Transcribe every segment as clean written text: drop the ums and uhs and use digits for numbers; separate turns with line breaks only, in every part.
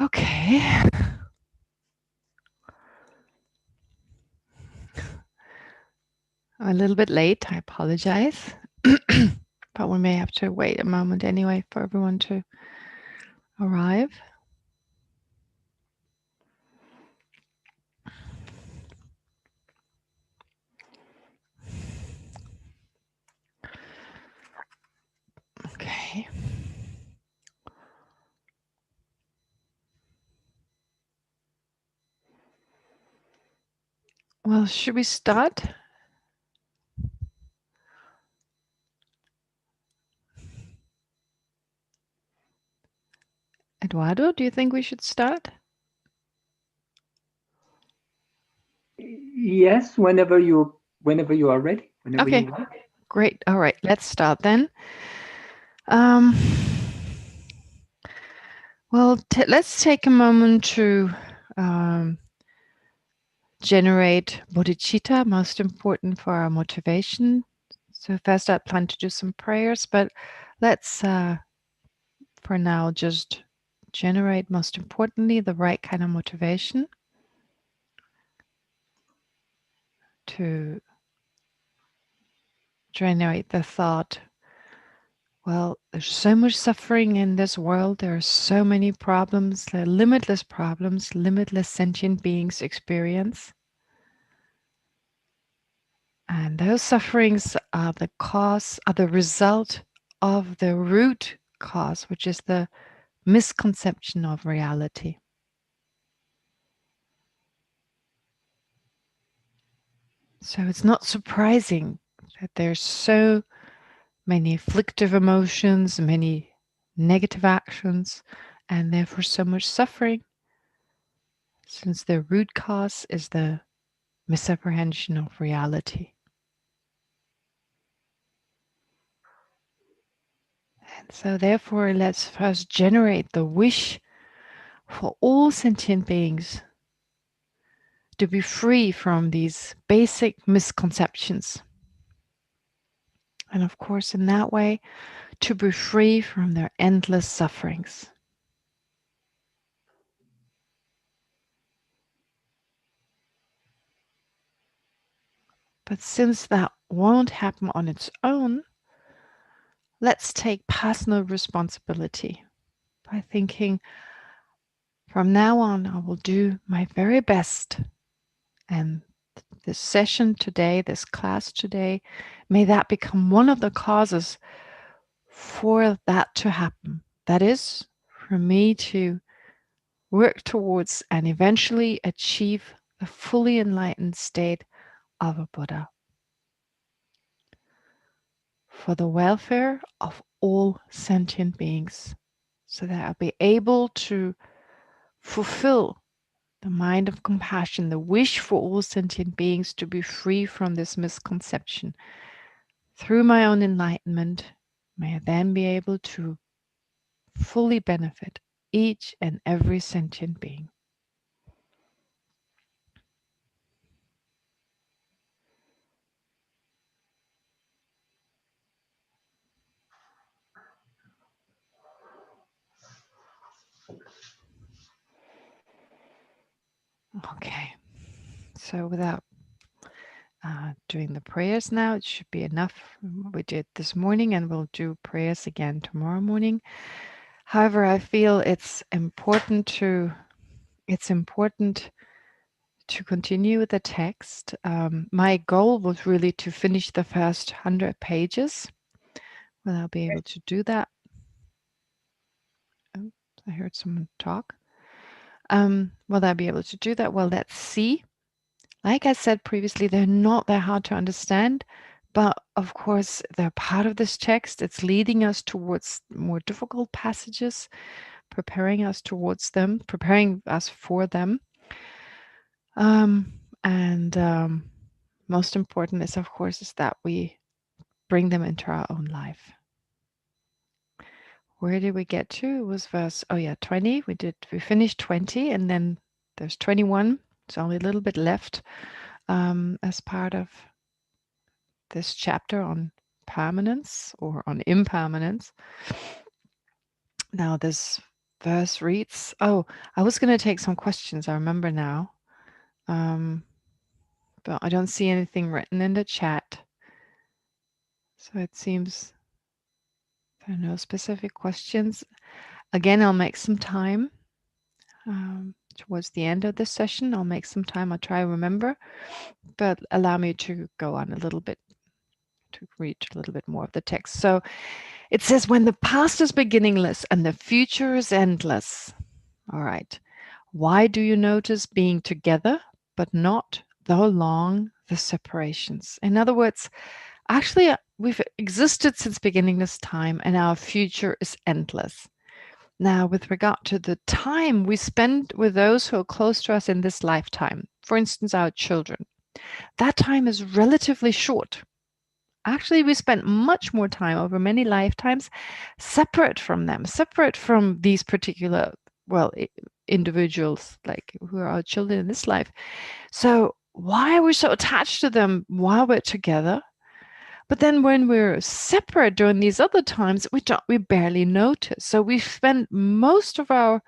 Okay. I'm a little bit late. I apologize. But we may have to wait a moment anyway for everyone to arrive. Okay. Well, should we start? Eduardo, do you think we should start?
Yes, whenever you are ready, whenever
Okay,
you want.
great. All right, let's start then. Um, well, let's take a moment to generate bodhicitta, most important for our motivation. So first I plan to do some prayers, but let's for now just generate, most importantly, the right kind of motivation to generate the thought, well, there's so much suffering in this world. There are so many problems, limitless sentient beings experience. And those sufferings are the cause, are the result of the root cause, which is the misconception of reality. So it's not surprising that there's so many afflictive emotions, many negative actions, and therefore so much suffering, since the root cause is the misapprehension of reality. And so therefore let's first generate the wish for all sentient beings to be free from these basic misconceptions. And of course, in that way, to be free from their endless sufferings. But since that won't happen on its own, let's take personal responsibility by thinking, from now on, I will do my very best. And this session today, this class today, may that become one of the causes for that to happen. That is, for me to work towards and eventually achieve the fully enlightened state of a Buddha, for the welfare of all sentient beings, so that I'll be able to fulfill the mind of compassion, the wish for all sentient beings to be free from this misconception. Through my own enlightenment, may I then be able to fully benefit each and every sentient being. Okay, so without doing the prayers now, it should be enough what we did this morning, and we'll do prayers again tomorrow morning. However, I feel it's important to continue with the text. My goal was really to finish the first 100 pages. Will I be able to do that? Oh, I heard someone talk. Will I be able to do that? Well, let's see. Like I said previously, they're not that hard to understand, but of course, they're part of this text. It's leading us towards more difficult passages, preparing us towards them, preparing us for them. And most important is, of course, is that we bring them into our own life. Where did we get to? It was verse, 20. We finished 20, and then there's 21. There's only a little bit left as part of this chapter on permanence or on impermanence. Now, this verse reads, oh, I was going to take some questions, I remember now. But I don't see anything written in the chat. So it seems there are no specific questions. Again, I'll make some time towards the end of this session. I'll make some time. I'll try to remember, but allow me to go on a little bit to read a little bit more of the text. So it says, when the past is beginningless and the future is endless. All right. Why do you notice being together, but not though long the separations? In other words, actually, we've existed since beginningless time and our future is endless. Now, with regard to the time we spend with those who are close to us in this lifetime, for instance, our children, that time is relatively short. Actually, we spent much more time over many lifetimes separate from them, separate from these particular, well, individuals like who are our children in this life. So why are we so attached to them while we're together? But then when we're separate during these other times, we barely notice. So we spend most of our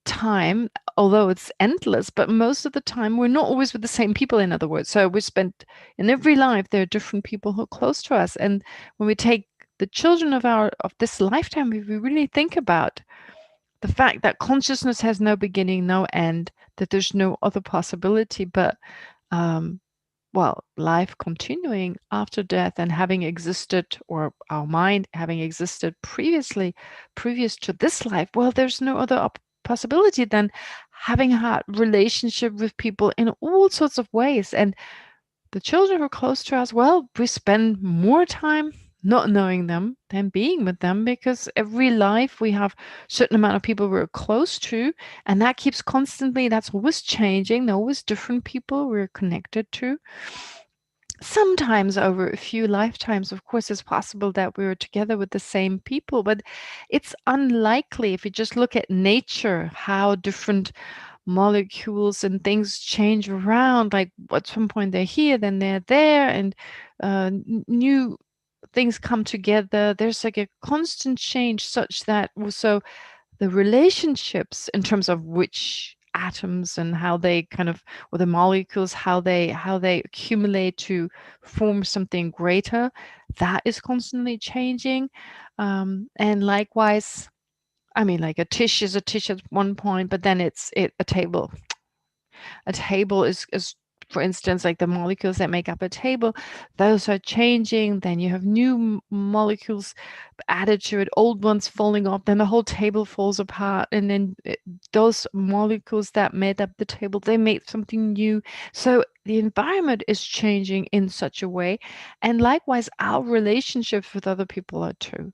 time, although it's endless, but most of the time we're not always with the same people, in other words. So we spend in every life, there are different people who are close to us. And when we take the children of this lifetime, if we really think about the fact that consciousness has no beginning, no end, that there's no other possibility but well, life continuing after death and having existed, or our mind having existed previous to this life, well, there's no other possibility than having had relationship with people in all sorts of ways. And the children who are close to us, well, we spend more time not knowing them than being with them, because every life we have a certain amount of people we're close to, and that keeps constantly, that's always changing. They're always different people we're connected to. Sometimes over a few lifetimes, of course, it's possible that we were together with the same people, but it's unlikely. If you just look at nature, how different molecules and things change around, like at some point they're here, then they're there, and new things come together. There's like a constant change, such that also the relationships in terms of which atoms and how they kind of, or the molecules, how they accumulate to form something greater, that is constantly changing. And likewise, I mean, like a tissue is a tissue at one point, but then a table. A table is, for instance, like the molecules that make up a table, those are changing. Then you have new molecules added to it, old ones falling off, then the whole table falls apart, and then those molecules that made up the table, they made something new. So the environment is changing in such a way, and likewise our relationships with other people are too.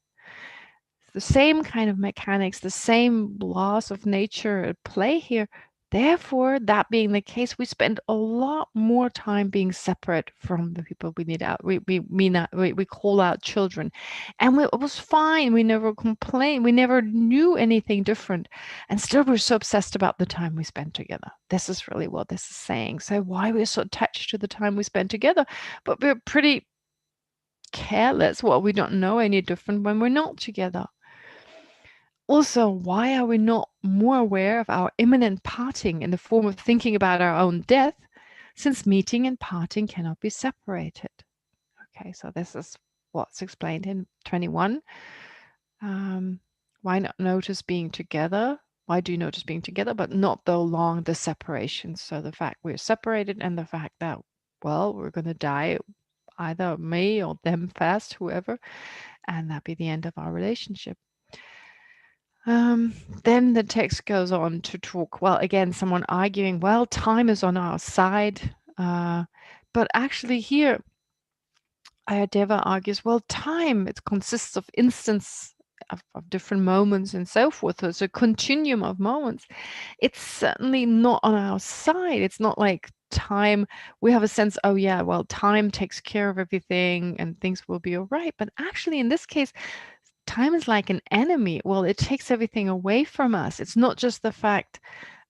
The same kind of mechanics, the same laws of nature at play here. Therefore, that being the case, we spend a lot more time being separate from the people we need out. We call out children, and it was fine. We never complained. We never knew anything different, and still we're so obsessed about the time we spend together. This is really what this is saying. So why we're so attached to the time we spend together, but we're pretty careless. Well, we don't know any different when we're not together. Also, why are we not more aware of our imminent parting in the form of thinking about our own death, since meeting and parting cannot be separated? Okay, so this is what's explained in 21. Why not notice being together? Why do you notice being together, but not though long the separation? So the fact we're separated and the fact that, well, we're going to die, either me or them fast, whoever, and that be the end of our relationship. Then the text goes on to talk, well, again, someone arguing, well, time is on our side. But actually here, Aryadeva argues, well, time, it consists of instants of different moments and so forth. So it's a continuum of moments. It's certainly not on our side. It's not like time, we have a sense, oh yeah, well, time takes care of everything and things will be all right. But actually, in this case, time is like an enemy. Well, it takes everything away from us. It's not just the fact,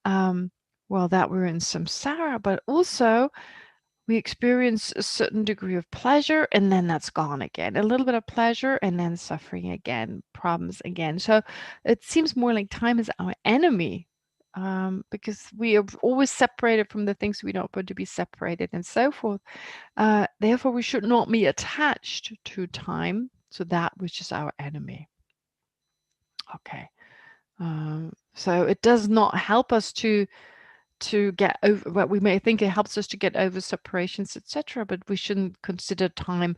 well, that we're in samsara, but also We experience a certain degree of pleasure and then that's gone again. A little bit of pleasure and then suffering again, problems again. So it seems more like time is our enemy, because we are always separated from the things we don't want to be separated and so forth. Therefore, we should not be attached to time, so that which is our enemy. Okay. So it does not help us to get over what we may think it helps us to get over separations, etc. But we shouldn't consider time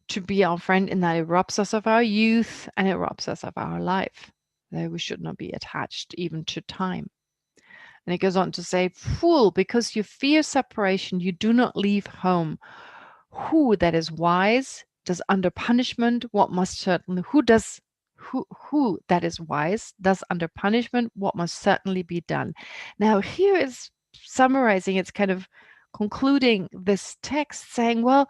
to be our friend in that it robs us of our youth and it robs us of our life. Though we should not be attached even to time. And it goes on to say, fool, because you fear separation, you do not leave home. Who that is wise does under punishment what must certainly who that is wise does under punishment what must certainly be done. Now here is summarizing, it's kind of concluding this text saying, well,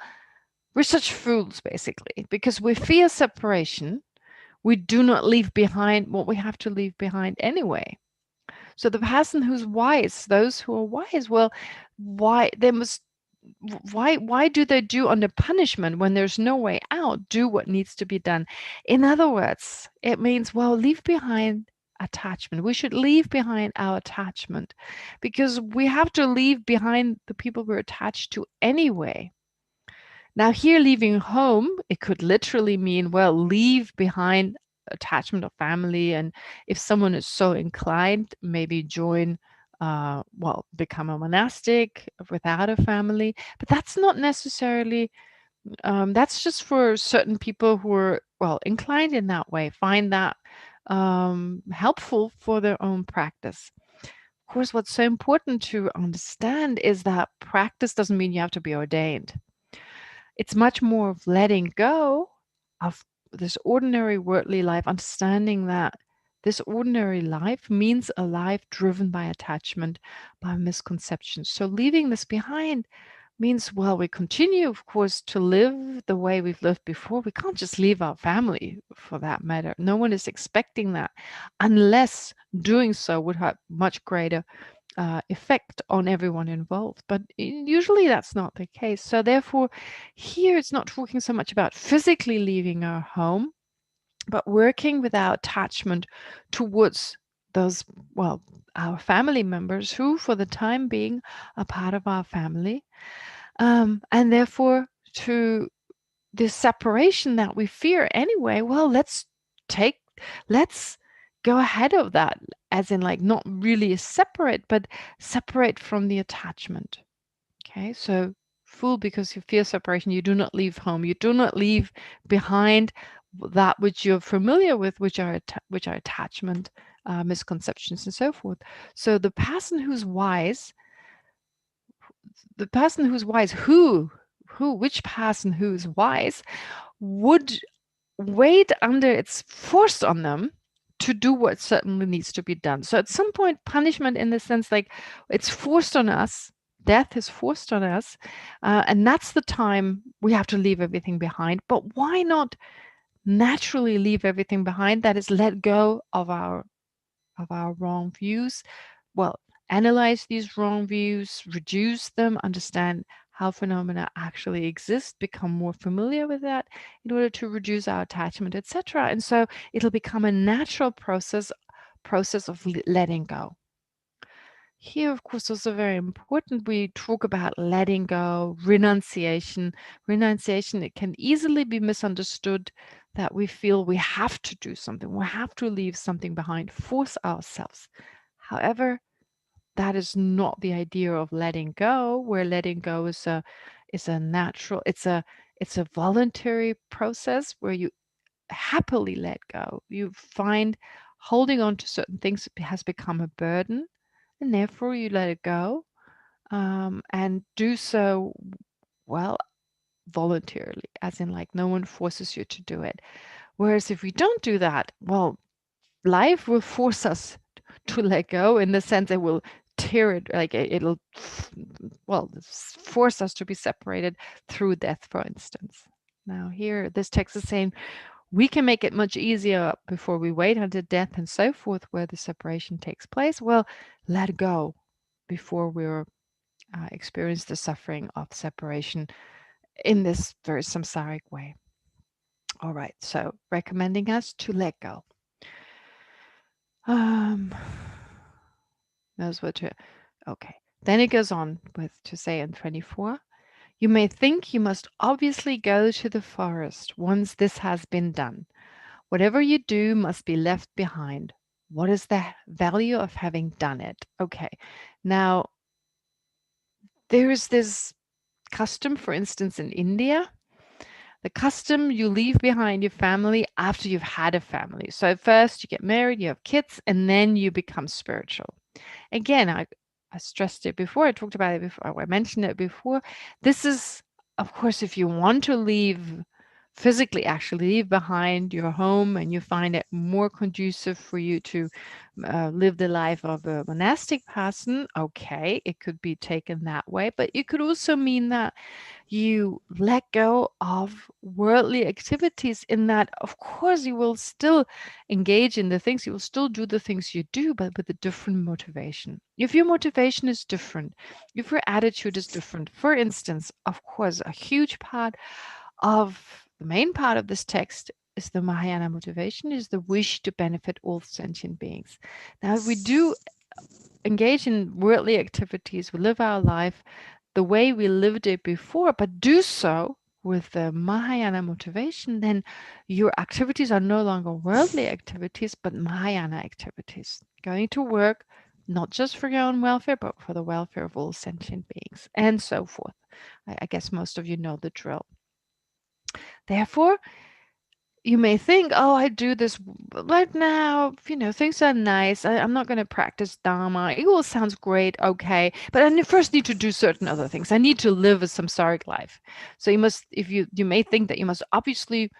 we're such fools basically because we fear separation. We do not leave behind what we have to leave behind anyway. So the person who's wise, those who are wise, well, why they must why do they do under punishment when there's no way out, do what needs to be done? In other words, it means, well, leave behind attachment. We should leave behind our attachment because we have to leave behind the people we're attached to anyway. Now, here, leaving home, it could literally mean, well, leave behind attachment of family. And if someone is so inclined, maybe join, well, become a monastic without a family. But that's not necessarily, that's just for certain people who are, well, inclined in that way, find that helpful for their own practice. Of course, what's so important to understand is that practice doesn't mean you have to be ordained. It's much more of letting go of this ordinary worldly life, understanding that this ordinary life means a life driven by attachment, by misconceptions. So leaving this behind means, well, we continue, of course, to live the way we've lived before. We can't just leave our family for that matter. No one is expecting that, unless doing so would have much greater effect on everyone involved. But usually that's not the case. So therefore, here it's not talking so much about physically leaving our home, but working with our attachment towards those, well, our family members who, for the time being, are part of our family. And therefore, to this separation that we fear anyway, well, let's go ahead of that, as in like not really separate, but separate from the attachment. Okay, so fool, because you fear separation, you do not leave home, you do not leave behind that which you're familiar with, which are attachment, misconceptions, and so forth. So the person who's wise, which person who's wise would wait under it's forced on them to do what certainly needs to be done. So at some point, punishment in the sense like it's forced on us, death is forced on us, and that's the time we have to leave everything behind. But why not naturally leave everything behind? That is, let go of our wrong views. Well, analyze these wrong views, reduce them, understand how phenomena actually exist, become more familiar with that in order to reduce our attachment, etc. And so it'll become a natural process of letting go. Here, of course, also very important, we talk about letting go, renunciation. Renunciation, it can easily be misunderstood that we feel we have to do something, we have to leave something behind, force ourselves. However, that is not the idea of letting go, where letting go is a natural, it's a voluntary process where you happily let go. You find holding on to certain things has become a burden, and therefore you let it go, and do so, well, voluntarily, as in like no one forces you to do it. Whereas if we don't do that, well, life will force us to let go, in the sense it will tear it, like it'll, well, force us to be separated through death, for instance. Now here, this text is saying we can make it much easier before we wait until death and so forth, where the separation takes place. Well, let go before we're experience the suffering of separation in this very samsaric way. All right, so recommending us to let go. Um, knows what to. Okay, then it goes on with to say in 24. You may think you must obviously go to the forest once this has been done. Whatever you do must be left behind. What is the value of having done it? Okay, now there is this custom, for instance, in India. The custom you leave behind your family after you've had a family. So first you get married, you have kids, and then you become spiritual. Again, I stressed it before, I talked about it before, I mentioned it before. This is, of course, if you want to leave physically, actually leave behind your home and you find it more conducive for you to live the life of a monastic person, okay, it could be taken that way. But it could also mean that you let go of worldly activities, in that of course you will still engage in the things, you will still do the things you do, but with a different motivation. If your motivation is different, if your attitude is different, for instance, of course a huge part of the main part of this text is the Mahayana motivation, is the wish to benefit all sentient beings. Now if we do engage in worldly activities, we live our life the way we lived it before, but do so with the Mahayana motivation, then your activities are no longer worldly activities, but Mahayana activities. Going to work, not just for your own welfare, but for the welfare of all sentient beings, and so forth. I guess most of you know the drill. Therefore, you may think, oh, I do this right now, things are nice. I'm not going to practice Dharma. It all sounds great, okay. But I first need to do certain other things. I need to live a samsaric life. So you must, if you may think that you must obviously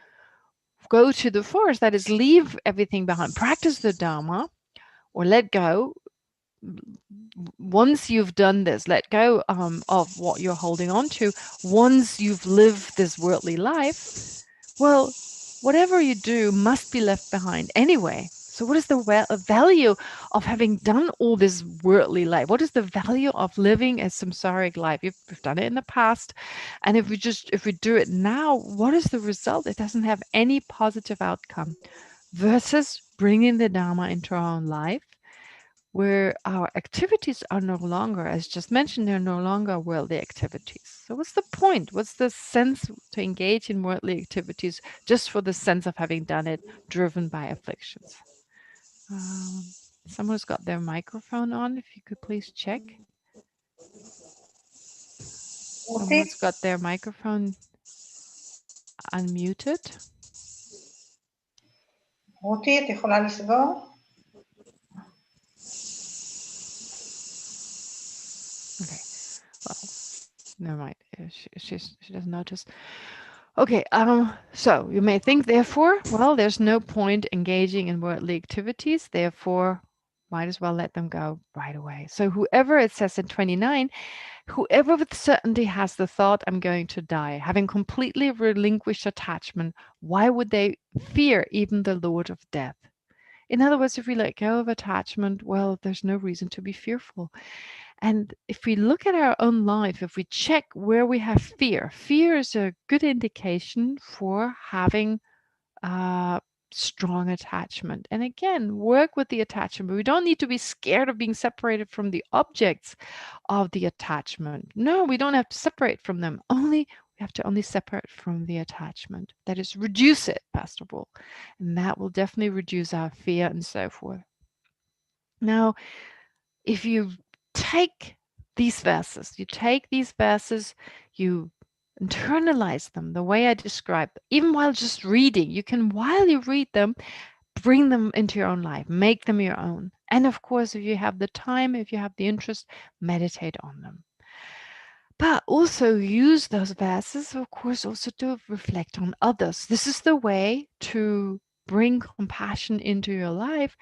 go to the forest, that is, leave everything behind, practice the Dharma, or let go. Once you've done this, let go of what you're holding on to. Once you've lived this worldly life, well, whatever you do must be left behind anyway. So what is the value of having done all this worldly life? What is the value of living a samsaric life? If we've done it in the past, and if we do it now, what is the result? It doesn't have any positive outcome. Versus bringing the Dharma into our own life, where our activities are no longer, as just mentioned, they're no longer worldly activities. So what's the point? What's the sense to engage in worldly activities just for the sense of having done it, driven by afflictions? Someone's got their microphone on. If you could please check. Someone's got their microphone unmuted.
רותי, את יכולה לסגור?
Okay. Well, never mind. She doesn't notice. Okay, so you may think, therefore, well, there's no point engaging in worldly activities, therefore, might as well let them go right away. So whoever, it says in 29, whoever with certainty has the thought, I'm going to die, having completely relinquished attachment, why would they fear even the Lord of death? In other words, if we let go of attachment, well, there's no reason to be fearful. And if we look at our own life, if we check where we have fear, fear is a good indication for having strong attachment. And again, work with the attachment. We don't need to be scared of being separated from the objects of the attachment. No, we don't have to separate from them. We have to only separate from the attachment. That is, reduce it, first of all. And that will definitely reduce our fear and so forth. Now, if you take these verses, you internalize them the way I described, even while just reading, you can, while you read them, bring them into your own life, make them your own. And of course, if you have the time, if you have the interest, meditate on them. But also use those verses, of course, also to reflect on others. This is the way to bring compassion into your life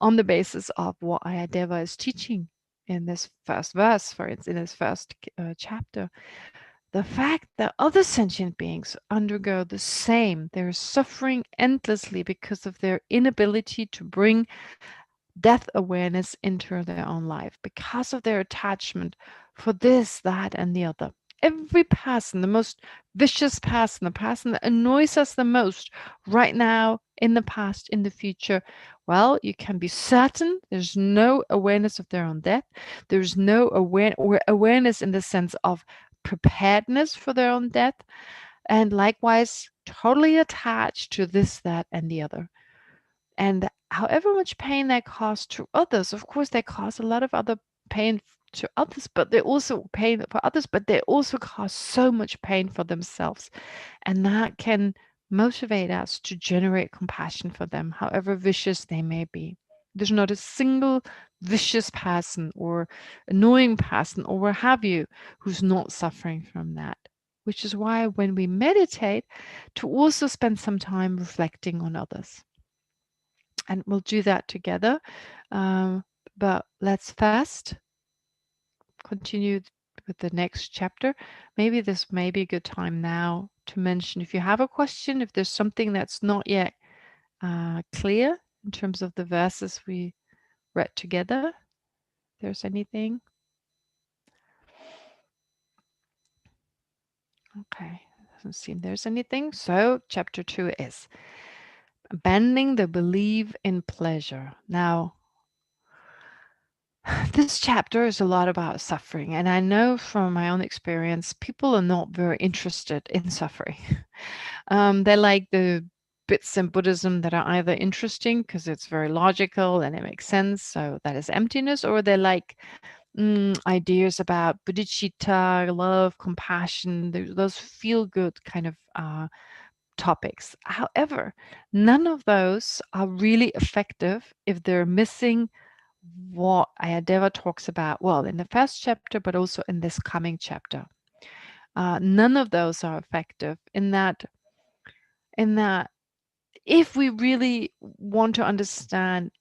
on the basis of what Aryadeva is teaching in this first verse, for instance, in this first chapter. The fact that other sentient beings undergo the same, they're suffering endlessly because of their inability to bring death awareness into their own life, because of their attachment for this, that, and the other. Every person, the most vicious person, the person that annoys us the most right now, in the past, in the future, well, you can be certain there's no awareness of their own death. There's no awareness in the sense of preparedness for their own death. And likewise, totally attached to this, that, and the other. And however much pain they cause to others, of course, they cause a lot of other pain to others, but they also pain for others, but they also cause so much pain for themselves. And that can motivate us to generate compassion for them, however vicious they may be. There's not a single vicious person or annoying person or what have you who's not suffering from that. Which is why when we meditate, to also spend some time reflecting on others. And we'll do that together. But let's first continue with the next chapter. Maybe this may be a good time now to mention if you have a question, if there's something that's not yet clear in terms of the verses we read together. If there's anything. Okay, doesn't seem there's anything. So chapter 2 is abandoning the belief in pleasure. Now, this chapter is a lot about suffering, and I know from my own experience, people are not very interested in suffering. They like the bits in Buddhism that are either interesting because it's very logical and it makes sense, so that is emptiness, or they like ideas about bodhicitta, love, compassion, those feel-good kind of topics. However, none of those are really effective if they're missing what Aryadeva talks about, well, in the first chapter, but also in this coming chapter. None of those are effective in that if we really want to understand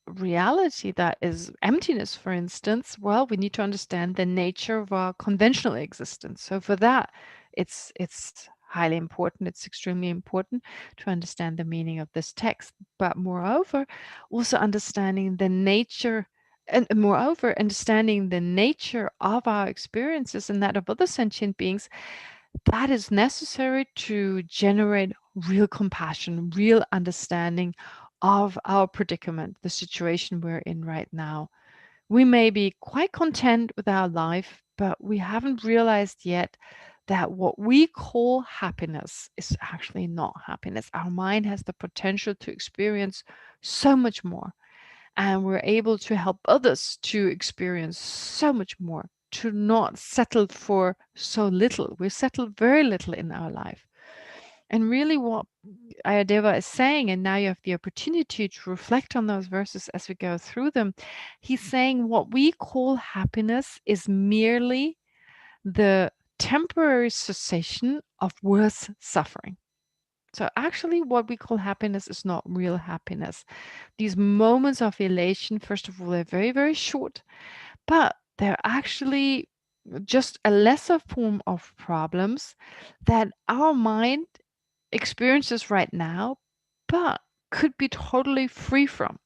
reality that is emptiness, for instance, well, we need to understand the nature of our conventional existence. So for that, it's highly important. It's extremely important to understand the meaning of this text. But moreover, also understanding the nature understanding the nature of our experiences and that of other sentient beings, that is necessary to generate real compassion, real understanding of our predicament, the situation we're in right now. We may be quite content with our life, but we haven't realized yet that what we call happiness is actually not happiness. Our mind has the potential to experience so much more, and we're able to help others to experience so much more, to not settle for so little. We settle very little in our life. And really what Aryadeva is saying, and now you have the opportunity to reflect on those verses as we go through them, he's saying what we call happiness is merely the temporary cessation of worse suffering. So actually what we call happiness is not real happiness. These moments of elation, first of all, they're very, very short, but they're actually just a lesser form of problems that our mind experiences right now, but could be totally free from.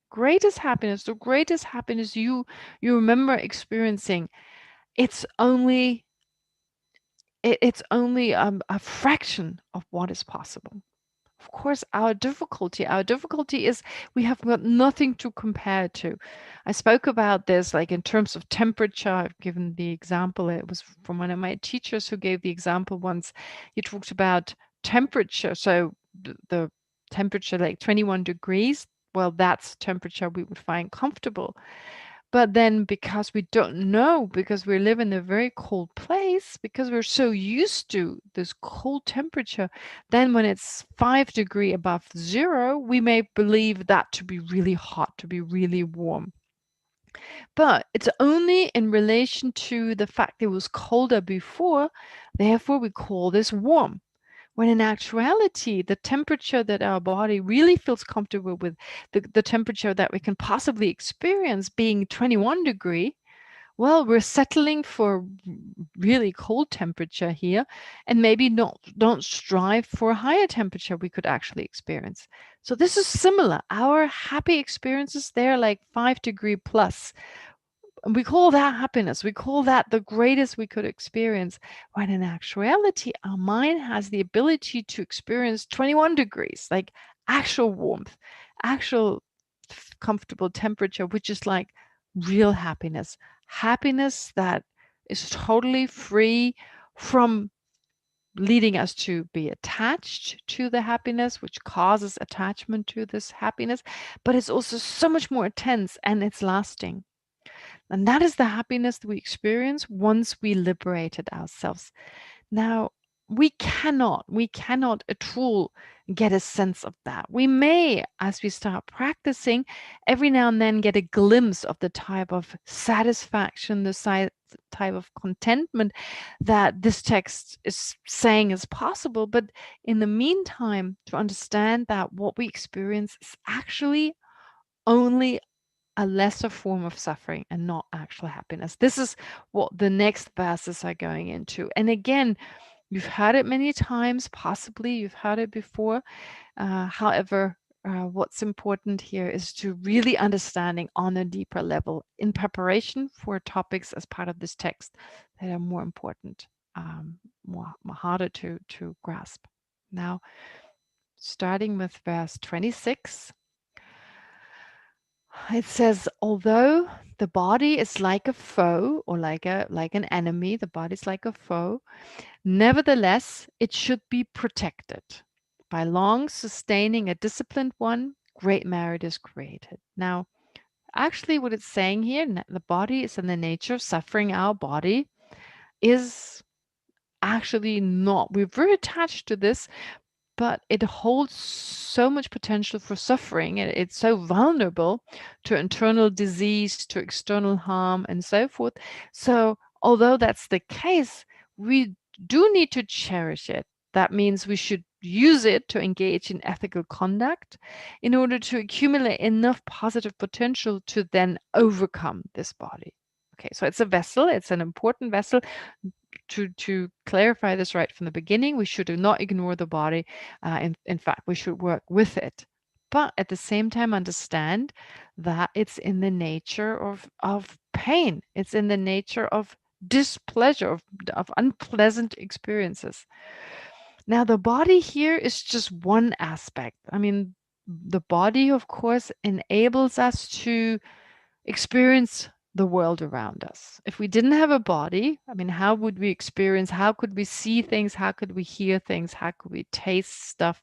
Greatest happiness, the greatest happiness you remember experiencing, it's only a fraction of what is possible. Of course, our difficulty is we have got nothing to compare to. I spoke about this like in terms of temperature. I've given the example. It was from one of my teachers who gave the example once. He talked about temperature. So the temperature like 21 degrees, well, that's temperature we would find comfortable. But then because we don't know, because we live in a very cold place, because we're so used to this cold temperature, then when it's 5 degrees above zero, we may believe that to be really hot, to be really warm. But it's only in relation to the fact it was colder before, therefore we call this warm. When in actuality, the temperature that our body really feels comfortable with, the temperature that we can possibly experience being 21 degree, well, we're settling for really cold temperature here and maybe don't strive for a higher temperature we could actually experience. So this is similar. Our happy experiences, they're like 5 degree plus. And we call that happiness. We call that the greatest we could experience, when in actuality, our mind has the ability to experience 21 degrees, like actual warmth, actual comfortable temperature, which is like real happiness. Happiness that is totally free from leading us to be attached to the happiness, which causes attachment to this happiness, but it's also so much more intense and it's lasting. And that is the happiness that we experience once we liberated ourselves. Now, we cannot at all get a sense of that. We may, as we start practicing, every now and then get a glimpse of the type of satisfaction, the type of contentment that this text is saying is possible. But in the meantime, to understand that what we experience is actually only a lesser form of suffering and not actual happiness. This is what the next verses are going into. And again, you've heard it many times, possibly you've heard it before. However, what's important here is to really understanding on a deeper level in preparation for topics as part of this text that are more important, more harder to grasp. Now, starting with verse 26. It says, although the body is like a foe or like an enemy, the body is like a foe, nevertheless, it should be protected. By long sustaining a disciplined one, great merit is created. Now, actually, what it's saying here, the body is in the nature of suffering. Our body is actually not, we're very attached to this, but it holds so much potential for suffering. It's so vulnerable to internal disease, to external harm, and so forth. So, although that's the case, we do need to cherish it. That means we should use it to engage in ethical conduct in order to accumulate enough positive potential to then overcome this body. Okay, so it's a vessel, it's an important vessel. To clarify this right from the beginning, we should not ignore the body. In fact, we should work with it. But at the same time, understand that it's in the nature of pain. It's in the nature of displeasure, of unpleasant experiences. Now, the body here is just one aspect. I mean, the body, of course, enables us to experience the world around us. If we didn't have a body, I mean, how would we experience? How could we see things? How could we hear things? How could we taste stuff?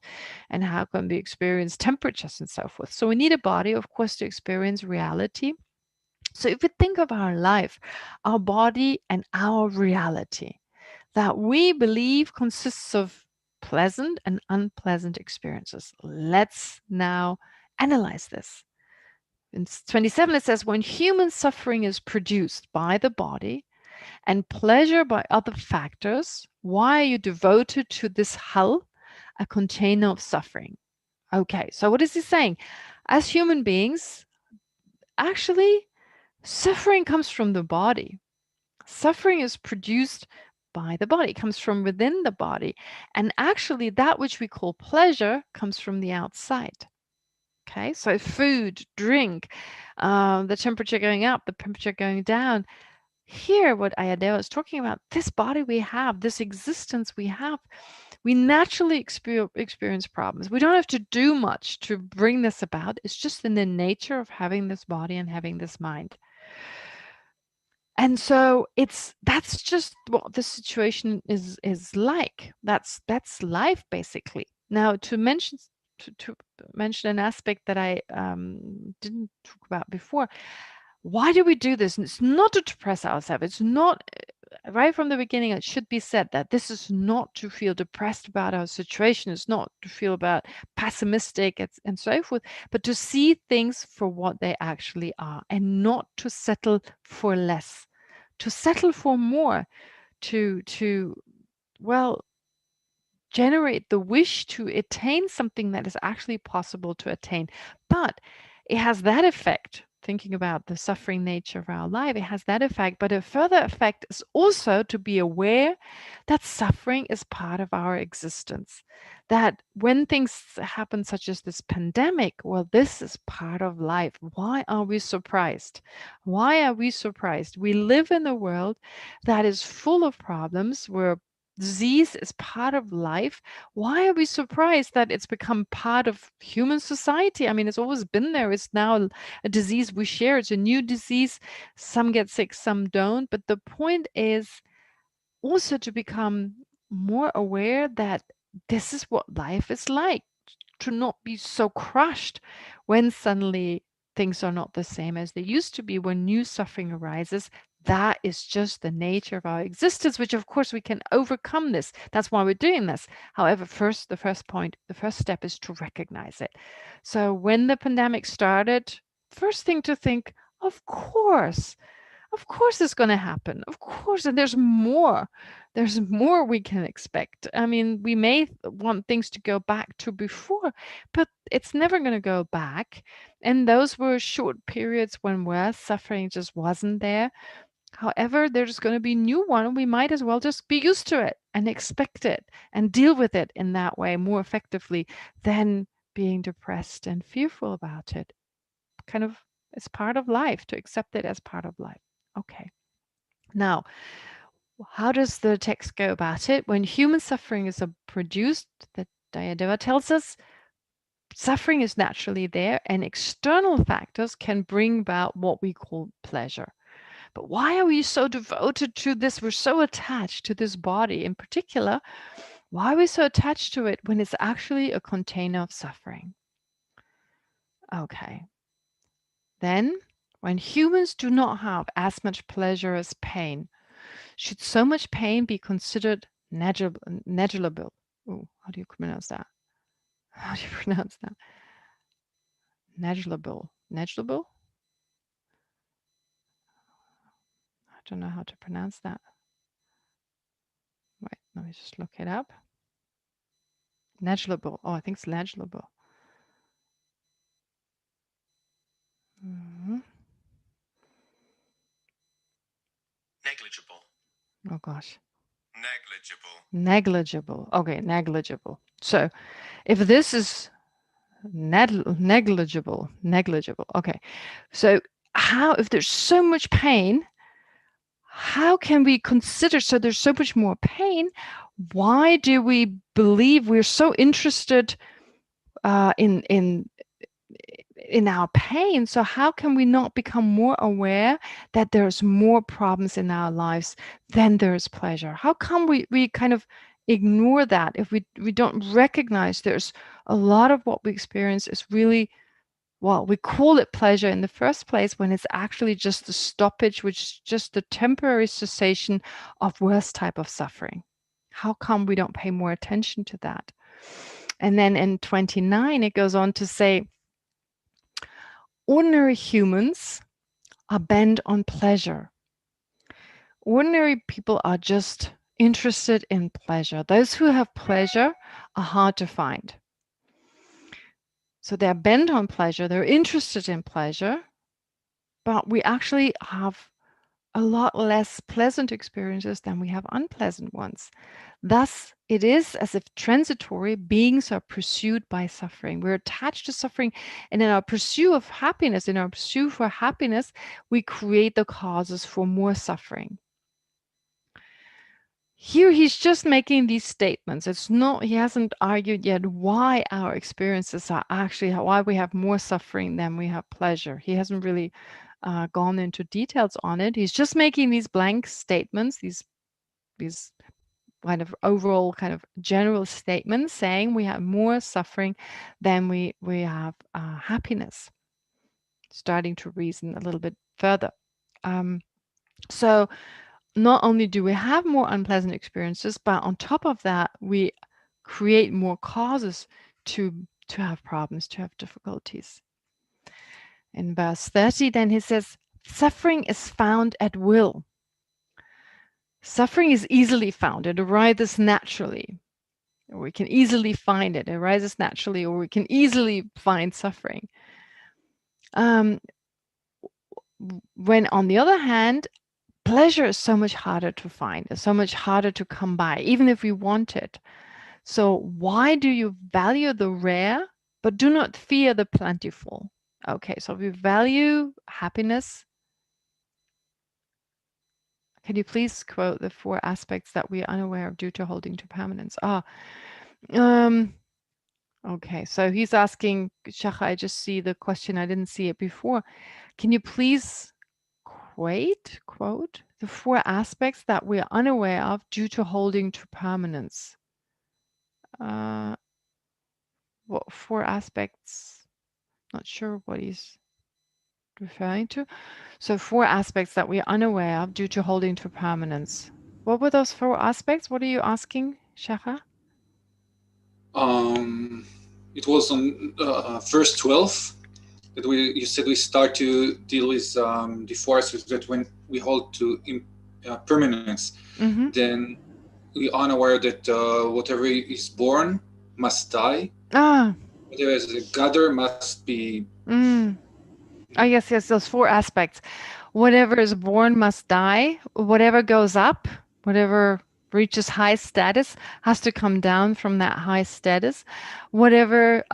And how can we experience temperatures and so forth? So we need a body, of course, to experience reality. So if we think of our life, our body and our reality, that we believe consists of pleasant and unpleasant experiences. Let's now analyze this. In 27, it says, when human suffering is produced by the body and pleasure by other factors, why are you devoted to this hull, a container of suffering? Okay, so what is he saying? As human beings, actually, suffering comes from the body. Suffering is produced by the body, it comes from within the body. And actually, that which we call pleasure comes from the outside. Okay, so food, drink, the temperature going up, the temperature going down. Here, what Aryadeva is talking about, this body we have, this existence we have, we naturally experience problems. We don't have to do much to bring this about. It's just in the nature of having this body and having this mind. And so that's just what the situation is like. That's life basically. Now to mention an aspect that I didn't talk about before. Why do we do this? And it's not to depress ourselves. It's not, right from the beginning, it should be said that this is not to feel depressed about our situation. It's not to feel about pessimistic and so forth, but to see things for what they actually are and not to settle for less, to settle for more, to well, generate the wish to attain something that is actually possible to attain. But it has that effect thinking about the suffering nature of our life, it has that effect. But a further effect is also to be aware that suffering is part of our existence. That when things happen, such as this pandemic, well, this is part of life. Why are we surprised? Why are we surprised? We live in a world that is full of problems, where disease is part of life. Why are we surprised that it's become part of human society? I mean, it's always been there. It's now a disease we share. It's a new disease. Some get sick, some don't. But the point is also to become more aware that this is what life is like, to not be so crushed when suddenly things are not the same as they used to be, when new suffering arises. That is just the nature of our existence, which of course we can overcome this. That's why we're doing this. However, the first step is to recognize it. So when the pandemic started, first thing to think, of course it's going to happen. Of course. And there's more. There's more we can expect. I mean, we may want things to go back to before, but it's never going to go back. And those were short periods when suffering just wasn't there. However, there's going to be new one. We might as well just be used to it and expect it and deal with it in that way more effectively than being depressed and fearful about it. Kind of, it's part of life, to accept it as part of life. Okay. Now, how does the text go about it? When human suffering is produced, the Aryadeva tells us, suffering is naturally there, and external factors can bring about what we call pleasure. But why are we so devoted to this? We're so attached to this body in particular. Why are we so attached to it when it's actually a container of suffering? Okay. Then, when humans do not have as much pleasure as pain, should so much pain be considered negligible? Oh, how do you pronounce that? How do you pronounce that? Negligible. Negligible? I don't know how to pronounce that. Wait, let me just look it up. Negligible. Oh, I think it's legible.
Negligible.
Oh gosh.
Negligible.
Okay, negligible. So if this is negligible. Okay. So how, if there's so much pain, how can we consider, so there's so much more pain, why do we believe we're so interested in our pain? So how can we not become more aware that there's more problems in our lives than there's pleasure? How come we kind of ignore that if we don't recognize there's a lot of what we experience is really, well, we call it pleasure in the first place when it's actually just the stoppage, which is just the temporary cessation of worst type of suffering. How come we don't pay more attention to that? And then in 29, it goes on to say, ordinary humans are bent on pleasure. Ordinary people are just interested in pleasure. Those who have pleasure are hard to find. So they're bent on pleasure, they're interested in pleasure, but we actually have a lot less pleasant experiences than we have unpleasant ones. Thus, it is as if transitory beings are pursued by suffering. We're attached to suffering, and in our pursuit of happiness, in our pursuit for happiness, we create the causes for more suffering. Here he's just making these statements. It's not, he hasn't argued yet why our experiences are actually, why we have more suffering than we have pleasure. He hasn't really gone into details on it. He's just making these blank statements, these kind of overall kind of general statements saying we have more suffering than we have happiness. Starting to reason a little bit further. So not only do we have more unpleasant experiences, but on top of that, we create more causes to have problems, to have difficulties. In verse 30, then he says, suffering is found at will. Suffering is easily found. It arises naturally. Or we can easily find it. It arises naturally, or we can easily find suffering. when on the other hand, pleasure is so much harder to find, it's so much harder to come by, even if we want it. So why do you value the rare, but do not fear the plentiful? Okay, so we value happiness. Can you please quote the 4 aspects that we are unaware of due to holding to permanence? Okay, so he's asking, Shacha, I just see the question, I didn't see it before. Can you please quote the 4 aspects that we are unaware of due to holding to permanence? What 4 aspects? Not sure what he's referring to. So 4 aspects that we are unaware of due to holding to permanence. What were those 4 aspects? What are you asking, Shacha?
It was on verse 12 that you said we start to deal with the forces that when we hold to permanence, then we are unaware that whatever is born must die. Whatever is a gather must be.
Yes, those 4 aspects. Whatever is born must die. Whatever goes up, whatever reaches high status, has to come down from that high status. Whatever,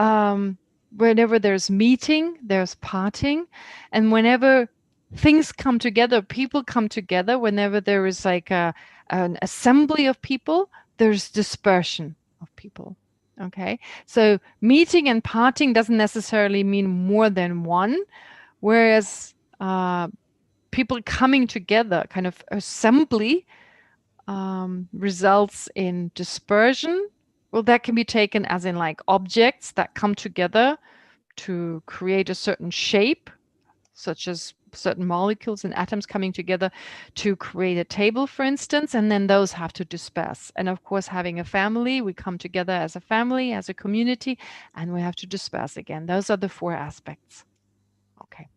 whenever there's meeting, there's parting, and whenever things come together, people come together. Whenever there is like an assembly of people, there's dispersion of people. Okay, so meeting and parting doesn't necessarily mean more than one. Whereas people coming together, kind of assembly, results in dispersion. Well, that can be taken as in like objects that come together to create a certain shape, such as certain molecules and atoms coming together to create a table, for instance, and then those have to disperse. And of course, having a family, we come together as a family, as a community, and we have to disperse again. Those are the 4 aspects. Okay.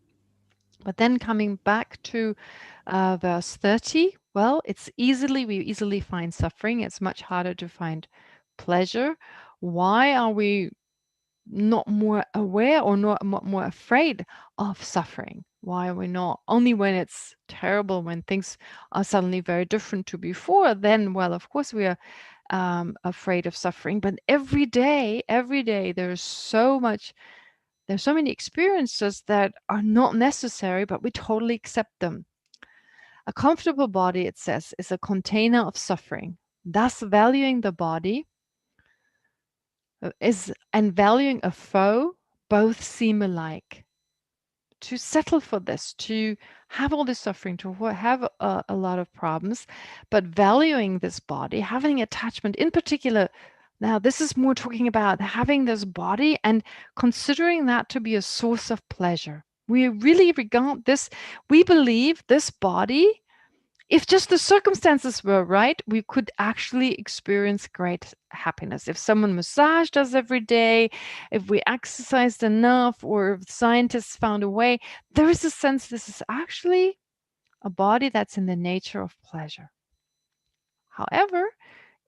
But then coming back to verse 30, well, we easily find suffering. It's much harder to find pleasure. Why are we not more aware or not more afraid of suffering? Why are we not? Only when it's terrible, when things are suddenly very different to before, then, well, of course we are afraid of suffering. But every day, there's so many experiences that are not necessary, but we totally accept them. A comfortable body, it says, is a container of suffering. Thus, valuing the body and valuing a foe both seem alike. To settle for this, to have all this suffering, to have a lot of problems, but valuing this body, having attachment in particular. Now, this is more talking about having this body and considering that to be a source of pleasure. We really regard this, we believe this body, if just the circumstances were right, we could actually experience great happiness. If someone massaged us every day, if we exercised enough, or if scientists found a way, there is a sense this is actually a body that's in the nature of pleasure. However,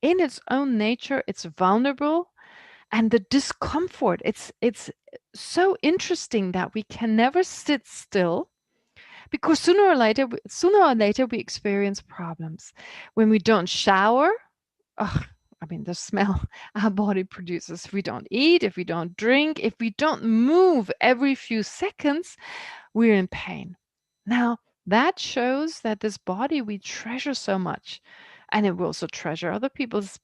in its own nature, it's vulnerable, and the discomfort, it's so interesting that we can never sit still, because sooner or later we experience problems. When we don't shower, the smell our body produces. If we don't eat, if we don't drink, if we don't move every few seconds, we're in pain. Now, that shows that this body we treasure so much, and it will also treasure other people's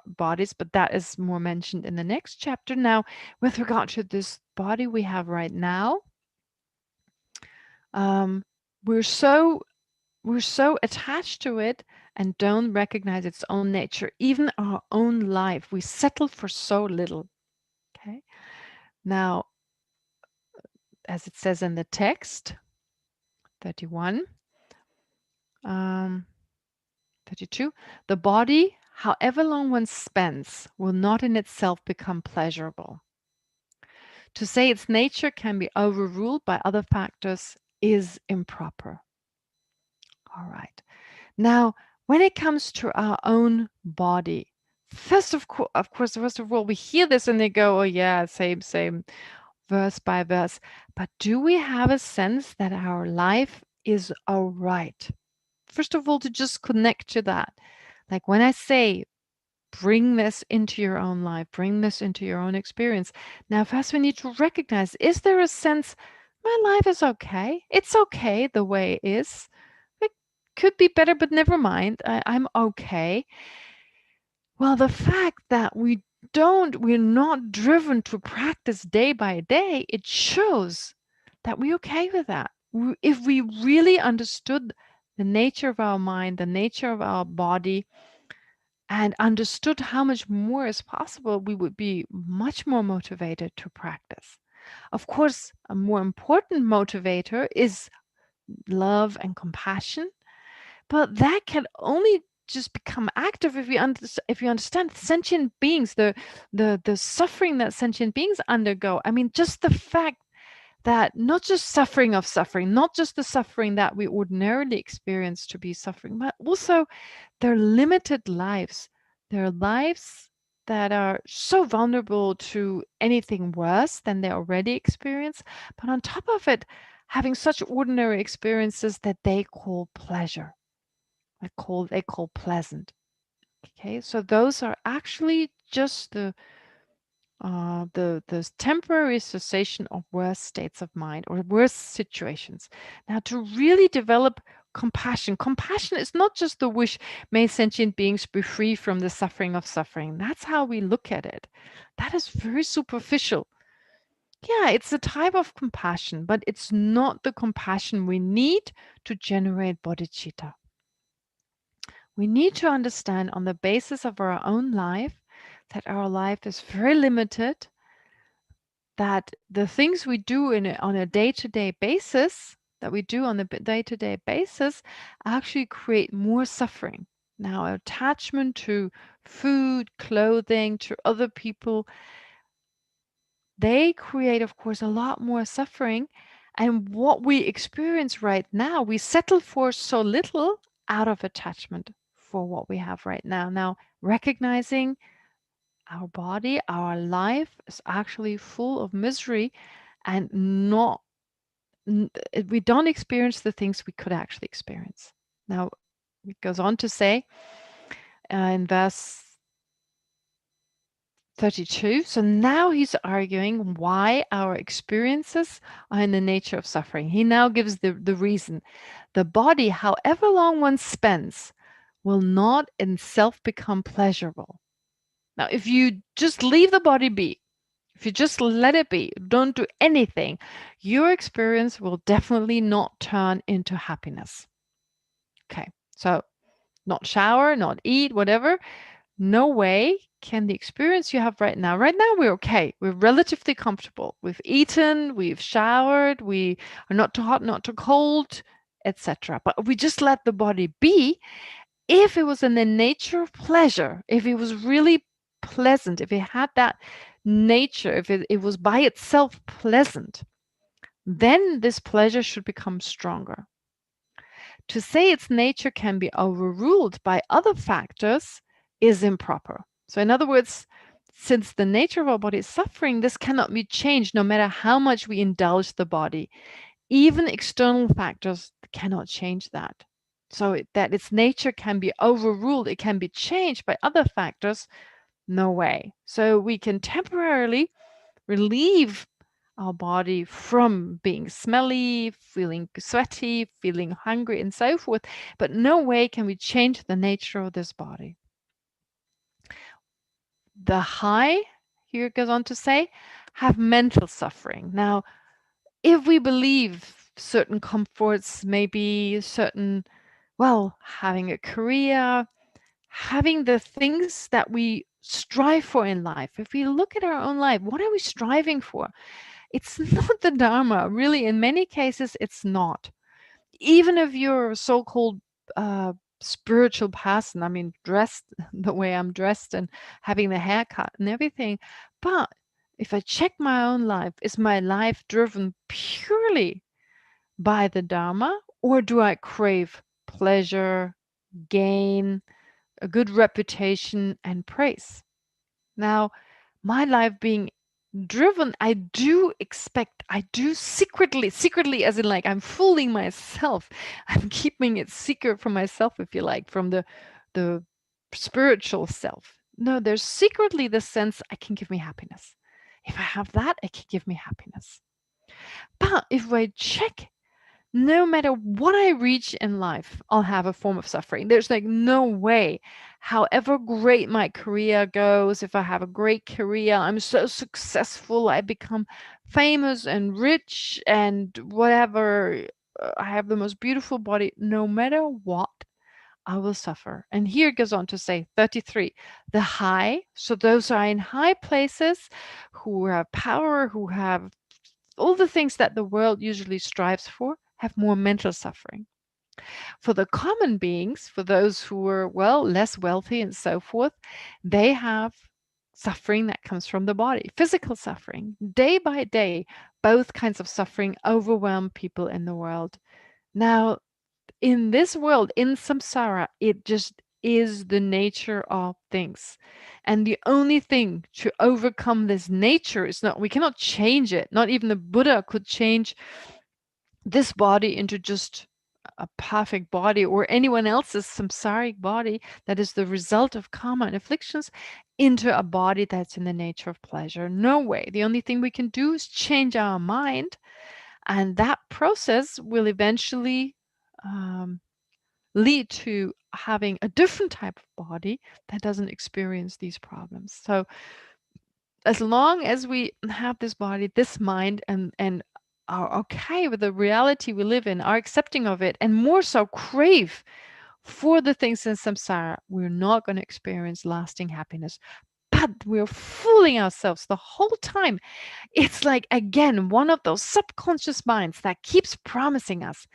bodies, but that is more mentioned in the next chapter. Now, with regard to this body we have right now, we're so attached to it and don't recognize its own nature. Even our own life, we settle for so little. Okay. Now, as it says in the text, 31, 32, the body, however long one spends, will not in itself become pleasurable. To say its nature can be overruled by other factors is improper. All right. Now, when it comes to our own body, first of all, we hear this and they go, oh yeah, same. verse by verse, but do we have a sense that our life is all right? First of all, to just connect to that. Like when I say, bring this into your own life, bring this into your own experience. Now, first we need to recognize, is there a sense, my life is okay? It's okay the way it is. It could be better, but never mind. I'm okay. Well, the fact that we're not driven to practice day by day, it shows that we're okay with that. If we really understood the nature of our mind, the nature of our body, and understood how much more is possible, we would be much more motivated to practice. Of course, a more important motivator is love and compassion, but that can only just become active if you understand sentient beings, the suffering that sentient beings undergo. I mean, just the fact that not just suffering of suffering, not just the suffering that we ordinarily experience to be suffering, but also their limited lives, their lives that are so vulnerable to anything worse than they already experience. But on top of it, having such ordinary experiences that they call pleasure, they call pleasant. Okay, so those are actually just the temporary cessation of worse states of mind or worse situations. Now, to really develop compassion, compassion is not just the wish, may sentient beings be free from the suffering of suffering. That's how we look at it. That is very superficial. Yeah, it's a type of compassion, but it's not the compassion we need to generate bodhicitta. We need to understand on the basis of our own life that our life is very limited, that the things we do on a day-to-day basis, actually create more suffering. Now, attachment to food, clothing, to other people, they create, of course, a lot more suffering. And what we experience right now, we settle for so little out of attachment for what we have right now. Now, recognizing our body, our life is actually full of misery and we don't experience the things we could actually experience. Now, it goes on to say in verse 32, so now he's arguing why our experiences are in the nature of suffering. He now gives the reason. The body, however long one spends, will not in self become pleasurable. Now, if you just leave the body be, if you just let it be, don't do anything, your experience will definitely not turn into happiness. Okay, so not shower, not eat, whatever. No way can the experience you have right now we're okay. We're relatively comfortable. We've eaten, we've showered, we are not too hot, not too cold, etc. But we just let the body be. If it was in the nature of pleasure, if it was really pleasant, if it had that nature, if it was by itself pleasant, then this pleasure should become stronger. To say its nature can be overruled by other factors is improper. So in other words, since the nature of our body is suffering, this cannot be changed no matter how much we indulge the body. Even external factors cannot change that. So that its nature can be overruled, it can be changed by other factors, no way. So we can temporarily relieve our body from being smelly, feeling sweaty, feeling hungry, and so forth, but no way can we change the nature of this body. The high, here it goes on to say, have mental suffering. Now, if we believe certain comforts, maybe certain, well, having a career, having the things that we strive for in life, if we look at our own life, what are we striving for? It's not the Dharma. Really, in many cases, it's not. Even if you're a so-called spiritual person, I mean, dressed the way I'm dressed and having the haircut and everything. But if I check my own life, is my life driven purely by the Dharma, or do I crave pleasure, gain, a good reputation, and praise? Now, my life being driven, I do secretly, as in like I'm fooling myself. I'm keeping it secret from myself, if you like, from the spiritual self. No, there's secretly the sense I can give me happiness. If I have that, it can give me happiness. But if I check, no matter what I reach in life, I'll have a form of suffering. There's like no way, however great my career goes, if I have a great career, I'm so successful, I become famous and rich and whatever, I have the most beautiful body, no matter what, I will suffer. And here it goes on to say 33, the high, so those are in high places who have power, who have all the things that the world usually strives for, have more mental suffering. For the common beings, for those who are, well, less wealthy and so forth, they have suffering that comes from the body, physical suffering. Day by day, both kinds of suffering overwhelm people in the world. Now, in this world, in samsara, it just is the nature of things. And the only thing to overcome this nature is not, we cannot change it. Not even the Buddha could change this body into just a perfect body, or anyone else's samsaric body that is the result of karma and afflictions, into a body that's in the nature of pleasure. No way. The only thing we can do is change our mind, and that process will eventually lead to having a different type of body that doesn't experience these problems. So as long as we have this body, this mind, and are okay with the reality we live in, are accepting of it, and more so crave for the things in samsara, we're not going to experience lasting happiness. But we're fooling ourselves the whole time. It's like, again, one of those subconscious minds that keeps promising us.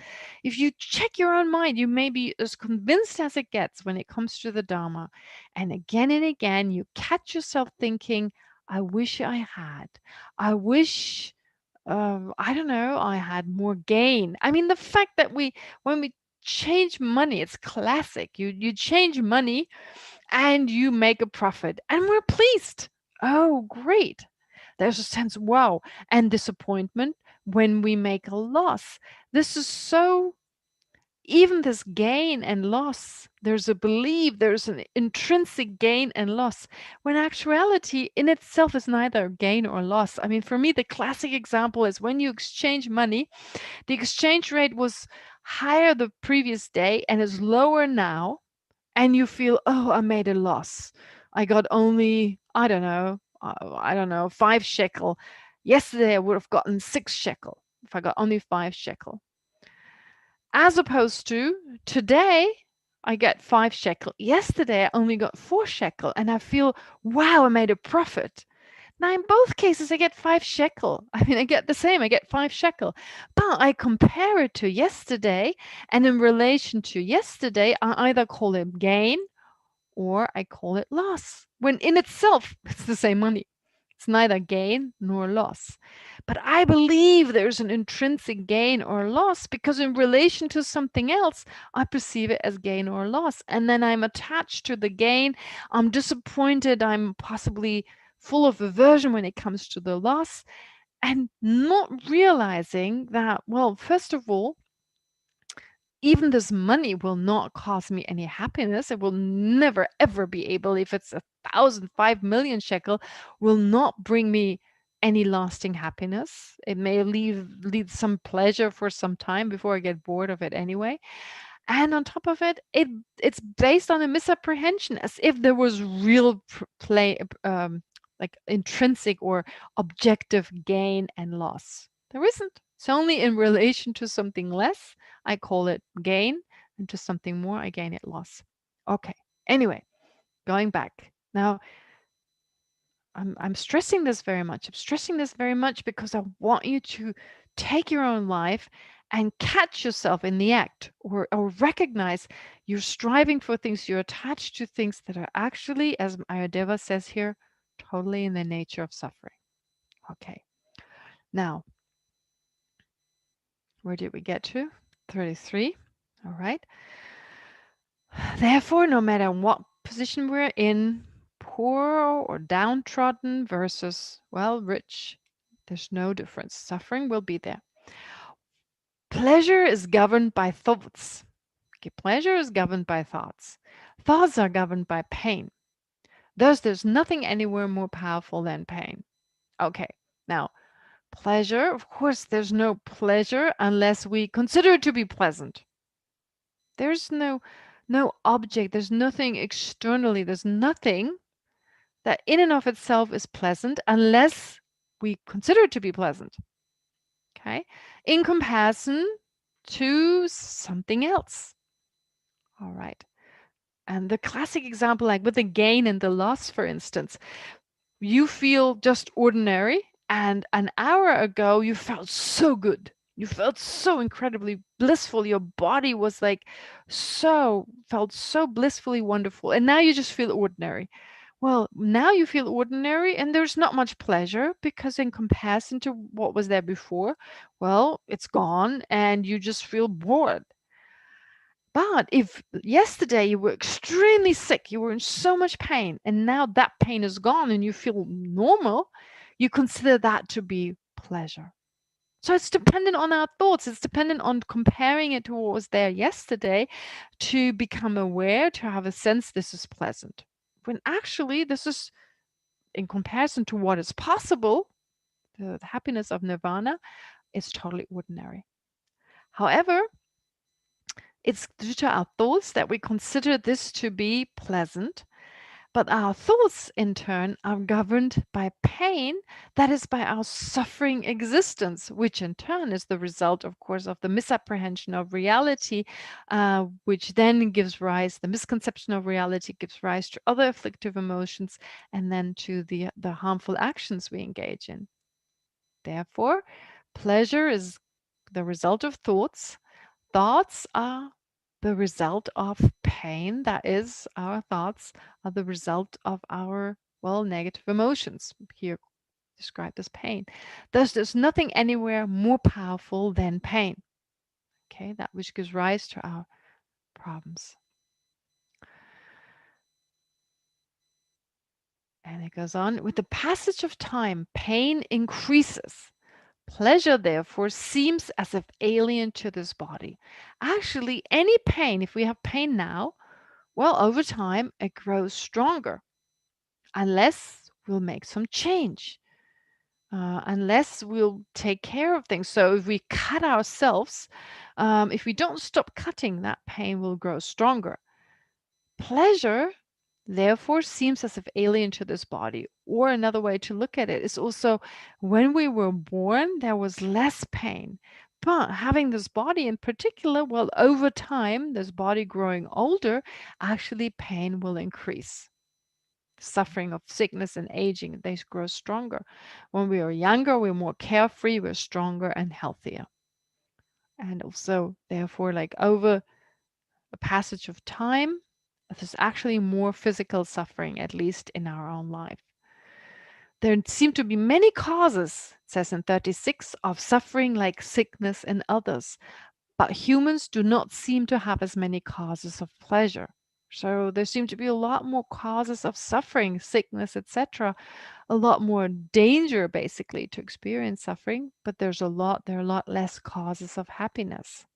If you check your own mind, you may be as convinced as it gets when it comes to the Dharma. And again, you catch yourself thinking, I wish I had. I wish, I don't know, I had more gain. I mean, the fact that when we change money, it's classic. You change money and you make a profit, and we're pleased. Oh, great. There's a sense, wow, and disappointment when we make a loss. This is so, even this gain and loss, there's a belief, there's an intrinsic gain and loss, when actuality in itself is neither gain or loss. I mean, for me, the classic example is when you exchange money, the exchange rate was higher the previous day and is lower now, and you feel, oh, I made a loss. I got only, I don't know, 5 shekel. Yesterday I would have gotten 6 shekel if I got only 5 shekel. As opposed to today, I get 5 shekel. Yesterday I only got 4 shekel, and I feel, wow, I made a profit. Now, in both cases, I get 5 shekel. I mean, I get the same, I get 5 shekel. But I compare it to yesterday, and in relation to yesterday, I either call it gain or I call it loss, when in itself, it's the same money. It's neither gain nor loss. But I believe there's an intrinsic gain or loss because in relation to something else, I perceive it as gain or loss. And then I'm attached to the gain. I'm disappointed. I'm possibly full of aversion when it comes to the loss, and not realizing that, well, first of all, even this money will not cause me any happiness. It will never, ever be able, if it's 1,000, 5 million shekel, will not bring me any lasting happiness. It may lead some pleasure for some time before I get bored of it anyway. And on top of it, it's based on a misapprehension, as if there was real like intrinsic or objective gain and loss. There isn't. It's only in relation to something less, I call it gain, and to something more, I gain it loss. Okay. Anyway, going back. Now, I'm stressing this very much. I'm stressing this very much because I want you to take your own life and catch yourself in the act, or recognize you're striving for things, you're attached to things that are actually, as Aryadeva says here, totally in the nature of suffering. Okay. Now, where did we get to? 33. All right. Therefore, no matter what position we're in, poor or downtrodden versus, well, rich. There's no difference. Suffering will be there. Pleasure is governed by thoughts. Okay, pleasure is governed by thoughts. Thoughts are governed by pain. Thus, there's nothing anywhere more powerful than pain. Okay, now, pleasure, of course, there's no pleasure unless we consider it to be pleasant. There's no object, there's nothing externally, there's nothing that in and of itself is pleasant unless we consider it to be pleasant. Okay, in comparison to something else. All right. And the classic example, like with the gain and the loss, for instance, you feel just ordinary, and an hour ago you felt so good. You felt so incredibly blissful. Your body was like felt so blissfully wonderful. And now you just feel ordinary. Well, now you feel ordinary and there's not much pleasure because in comparison to what was there before, well, it's gone and you just feel bored. But if yesterday you were extremely sick, you were in so much pain, and now that pain is gone and you feel normal, you consider that to be pleasure. So it's dependent on our thoughts. It's dependent on comparing it to what was there yesterday to become aware, to have a sense this is pleasant. When actually this is, in comparison to what is possible, the happiness of nirvana is totally ordinary. However, it's due to our thoughts that we consider this to be pleasant, but our thoughts in turn are governed by pain, that is by our suffering existence, which in turn is the result, of course, of the misapprehension of reality, which then gives rise, the misconception of reality gives rise to other afflictive emotions and then to the harmful actions we engage in. Therefore, pleasure is the result of thoughts. Thoughts are the result of pain. That is, our thoughts are the result of our, well, negative emotions, here described as pain. Thus, there's nothing anywhere more powerful than pain. Okay, that which gives rise to our problems. And it goes on, with the passage of time, pain increases. Pleasure, therefore, seems as if alien to this body. Actually, any pain, if we have pain now, well, over time, it grows stronger unless we'll make some change, unless we'll take care of things. So if we cut ourselves, if we don't stop cutting, that pain will grow stronger. Pleasure, therefore, seems as if alien to this body. Or another way to look at it is also when we were born, there was less pain. But having this body in particular, well, over time, this body growing older, actually pain will increase. Suffering of sickness and aging, they grow stronger. When we are younger, we're more carefree, we're stronger and healthier. And also, therefore, like over a passage of time, there's actually more physical suffering, at least in our own life. There seem to be many causes, it says in 36, of suffering like sickness in others, but humans do not seem to have as many causes of pleasure. So there seem to be a lot more causes of suffering, sickness, etc. A lot more danger, basically, to experience suffering, but there are a lot less causes of happiness.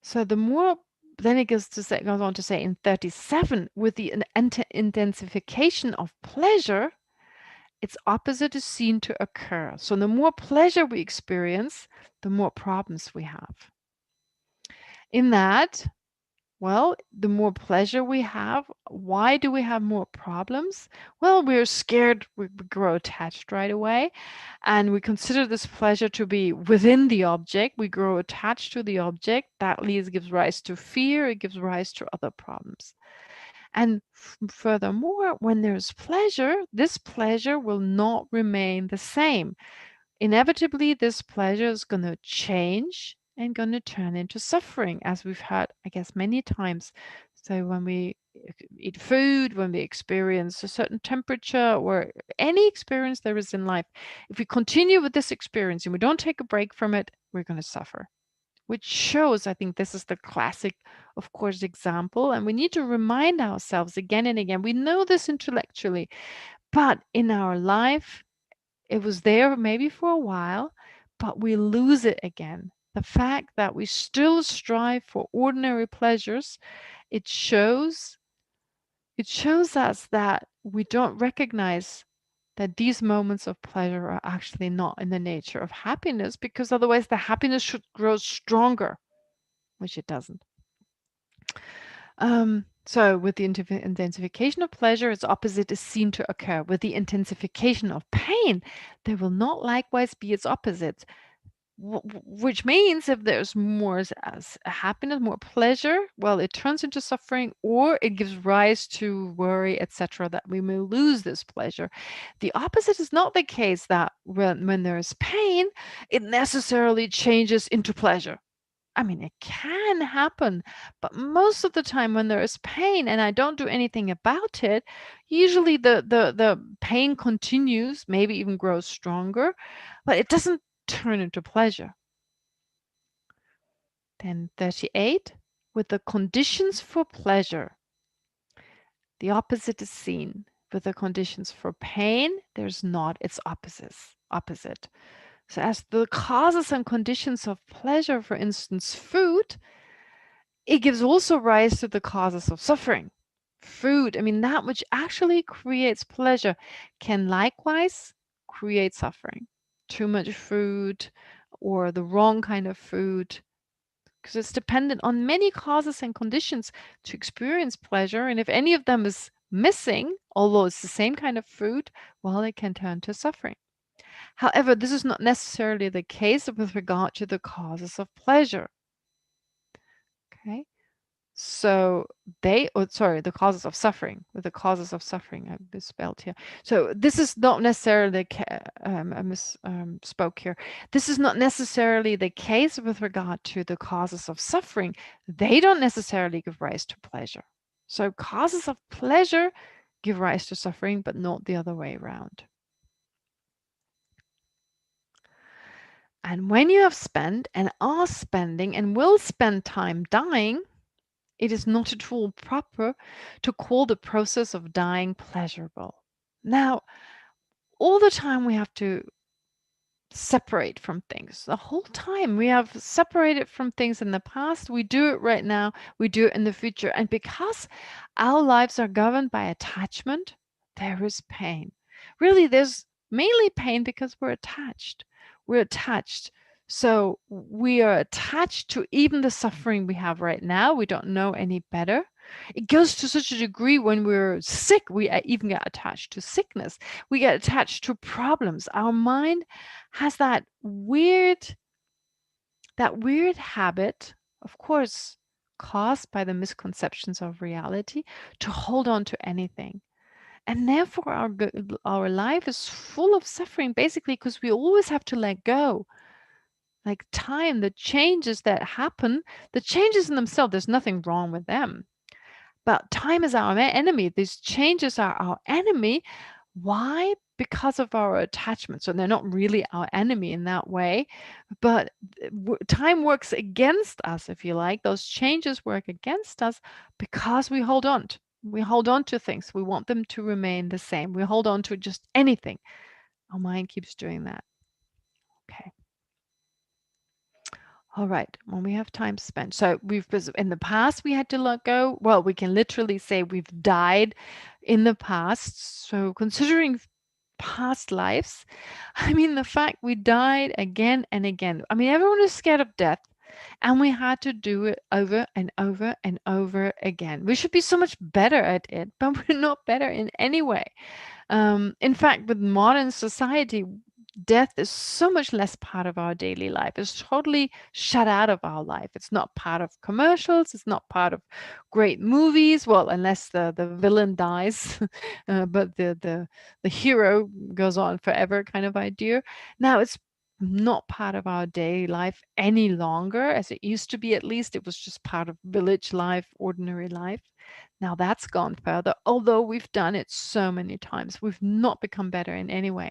So the more, then it goes on to say in 37, with the intensification of pleasure, its opposite is seen to occur. So the more pleasure we experience, the more problems we have. In that, well, the more pleasure we have, why do we have more problems? Well, we're scared, we grow attached right away, and we consider this pleasure to be within the object. We grow attached to the object. That gives rise to fear. It gives rise to other problems. And furthermore, when there's pleasure, this pleasure will not remain the same. Inevitably, this pleasure is going to change and going to turn into suffering, as we've heard, I guess, many times. So when we eat food, when we experience a certain temperature or any experience there is in life, if we continue with this experience and we don't take a break from it, we're going to suffer. which shows, I think this is the classic, of course, example, and we need to remind ourselves again and again. We know this intellectually, but in our life, it was there maybe for a while, but we lose it again. The fact that we still strive for ordinary pleasures, it shows us that we don't recognize that these moments of pleasure are actually not in the nature of happiness, because otherwise the happiness should grow stronger, which it doesn't. So with the intensification of pleasure, its opposite is seen to occur. With the intensification of pain, there will not likewise be its opposite. Which means if there's more happiness, more pleasure, well, it turns into suffering, or it gives rise to worry, etc., that we may lose this pleasure. The opposite is not the case, that when there is pain, it necessarily changes into pleasure. I mean, it can happen, but most of the time when there is pain and I don't do anything about it, usually the pain continues, maybe even grows stronger, but it doesn't turn into pleasure. Then 38, with the conditions for pleasure, the opposite is seen. With the conditions for pain, there's not its opposite. So as the causes and conditions of pleasure, for instance, food, it gives also rise to the causes of suffering. Food, I mean, that which actually creates pleasure can likewise create suffering. Too much food or the wrong kind of food, because it's dependent on many causes and conditions to experience pleasure. And if any of them is missing, although it's the same kind of food, well, it can turn to suffering. However, this is not necessarily the case with regard to the causes of pleasure. Okay. So the causes of suffering, with the causes of suffering, I misspelled here. So this is not necessarily, I misspoke here. This is not necessarily the case with regard to the causes of suffering. They don't necessarily give rise to pleasure. So causes of pleasure give rise to suffering, but not the other way around. And when you have spent and are spending and will spend time dying, it is not at all proper to call the process of dying pleasurable. Now, all the time we have to separate from things. The whole time we have separated from things in the past. We do it right now. We do it in the future. And because our lives are governed by attachment, there is pain. Really, there's mainly pain because we're attached. We're attached. So we are attached to even the suffering we have right now. We don't know any better. It goes to such a degree when we're sick, we even get attached to sickness. We get attached to problems. Our mind has that weird habit, of course, caused by the misconceptions of reality, to hold on to anything. And therefore, our life is full of suffering, basically, because we always have to let go. Like time, the changes that happen, the changes in themselves, there's nothing wrong with them. But time is our enemy. These changes are our enemy. Why? Because of our attachment. So they're not really our enemy in that way, but time works against us, if you like. Those changes work against us because we hold on. We hold on to things. We want them to remain the same. We hold on to just anything. Our mind keeps doing that. Okay. All right, when we have time spent. So in the past, we had to let go. Well, we can literally say we've died in the past. So considering past lives, I mean, the fact we died again and again. I mean, everyone is scared of death, and we had to do it over and over and over again. We should be so much better at it, but we're not better in any way. In fact, with modern society, death is so much less part of our daily life. It's totally shut out of our life. It's not part of commercials. It's not part of great movies. Well, unless the villain dies, but the hero goes on forever, kind of idea. Now it's not part of our daily life any longer, as it used to be. At least it was just part of village life, ordinary life. Now that's gone further, although we've done it so many times. We've not become better in any way.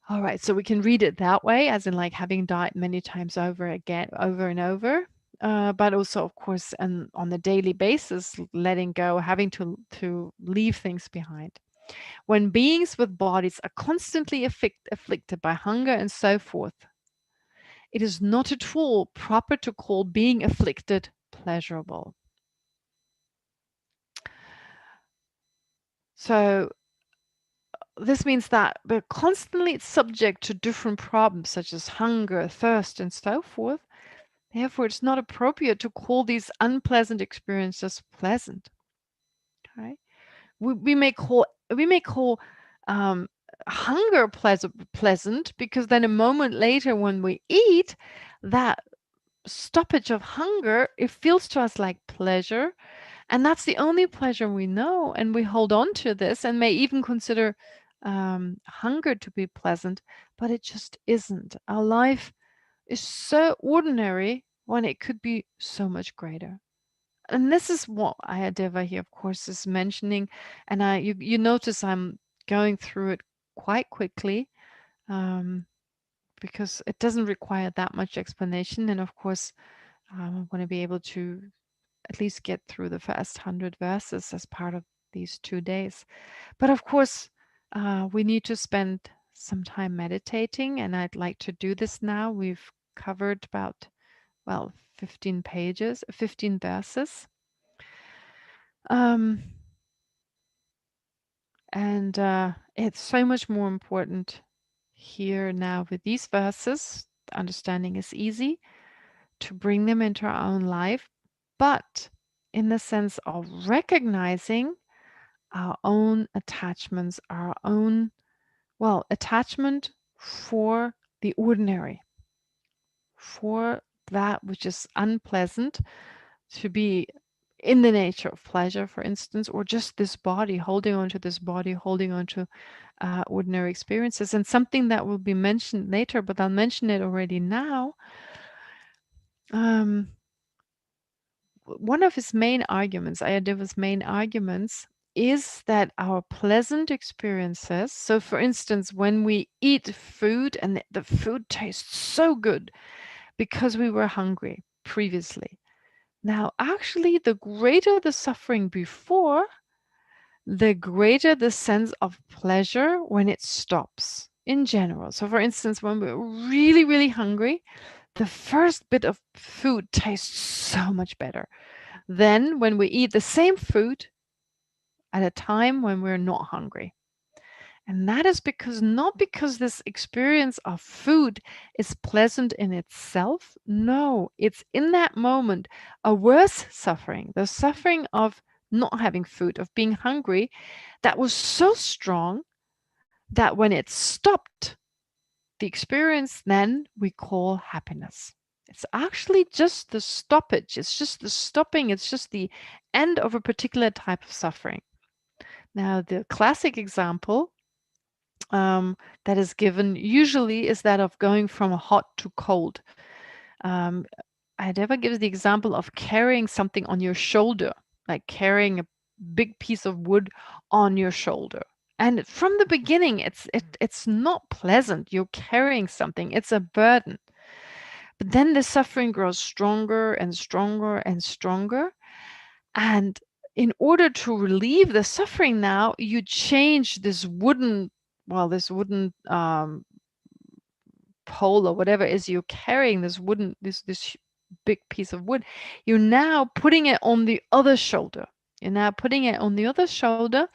All right, so we can read it that way, as in like having died many times over again, over and over. But also, of course, and on a daily basis, letting go, having to leave things behind. When beings with bodies are constantly afflicted by hunger and so forth, it is not at all proper to call being afflicted pleasurable. So this means that we're constantly subject to different problems such as hunger, thirst, and so forth. Therefore, it's not appropriate to call these unpleasant experiences pleasant. Okay? We may call hunger pleasant because then a moment later when we eat, that stoppage of hunger, it feels to us like pleasure. And that's the only pleasure we know. And we hold on to this and may even consider hunger to be pleasant, but it just isn't. Our life is so ordinary when it could be so much greater. And this is what Aryadeva here, of course, is mentioning. And you notice I'm going through it quite quickly because it doesn't require that much explanation. And of course, I want to be able to at least get through the first 100 verses as part of these 2 days. But of course, we need to spend some time meditating, and I'd like to do this now. We've covered about, 15 pages, 15 verses. And it's so much more important here now with these verses. The understanding is easy to bring them into our own life, but in the sense of recognizing our own attachments, our own, attachment for the ordinary, for that which is unpleasant, to be in the nature of pleasure, for instance, or just this body, holding on to this body, holding on to ordinary experiences. And something that will be mentioned later, but I'll mention it already now. One of his main arguments, Ayadeva's main arguments, is that our pleasant experiences, so for instance, when we eat food and the food tastes so good because we were hungry previously. Now, actually, the greater the suffering before, the greater the sense of pleasure when it stops in general. So, for instance, when we're really, really hungry, the first bit of food tastes so much better than when we eat the same food at a time when we're not hungry. And that is not because this experience of food is pleasant in itself. No, it's in that moment a worse suffering, the suffering of not having food, of being hungry, that was so strong that when it stopped, the experience then we call happiness. It's actually just the stoppage. It's just the stopping. It's just the end of a particular type of suffering. Now, the classic example that is given usually is that of going from hot to cold. Aryadeva gives the example of carrying something on your shoulder, like carrying a big piece of wood on your shoulder. And from the beginning, it's not pleasant. You're carrying something. It's a burden. But then the suffering grows stronger and stronger and stronger. And in order to relieve the suffering now, you change this wooden pole or whatever it is you're carrying, this big piece of wood, you're now putting it on the other shoulder. You're now putting it on the other shoulder,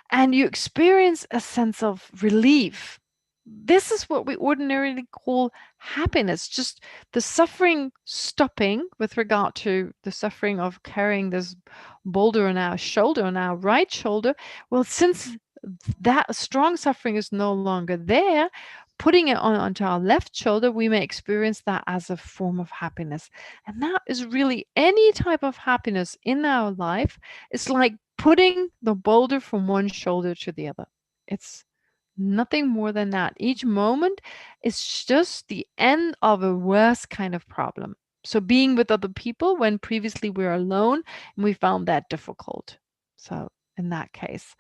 and you experience a sense of relief. This is what we ordinarily call happiness, just the suffering stopping with regard to the suffering of carrying this boulder on our shoulder, on our right shoulder. Well, since that strong suffering is no longer there, putting it onto our left shoulder, we may experience that as a form of happiness. And that is really any type of happiness in our life. It's like putting the boulder from one shoulder to the other. It's nothing more than that. Each moment is just the end of a worse kind of problem. So being with other people when previously we were alone and we found that difficult. So in that case,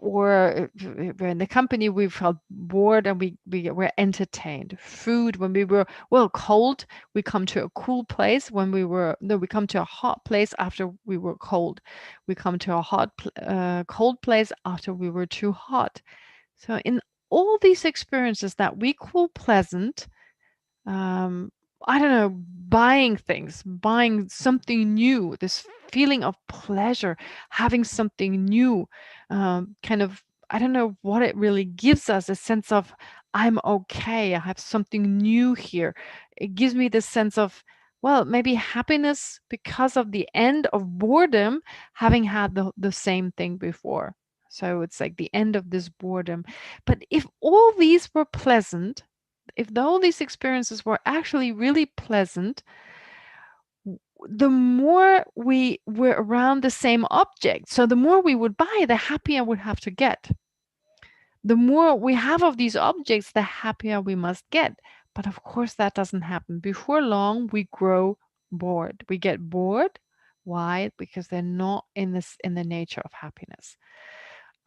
or we're in the company, we felt bored and we were entertained. Food, when we were, well, cold, we come to a cool place. When we were, no, we come to a hot place after we were cold. We come to a cold place after we were too hot. So in all these experiences that we call pleasant, I don't know, buying things, buying something new, this feeling of pleasure, having something new, kind of, I don't know what it really gives us, a sense of, I'm okay, I have something new here. It gives me this sense of, well, maybe happiness because of the end of boredom, having had the same thing before. So it's like the end of this boredom. But if all these were pleasant, if all these experiences were actually really pleasant, the more we were around the same object, so the more we would buy, the happier we would have to get. The more we have of these objects, the happier we must get. But of course, that doesn't happen. Before long, we grow bored. We get bored. Why? Because they're not in the nature of happiness.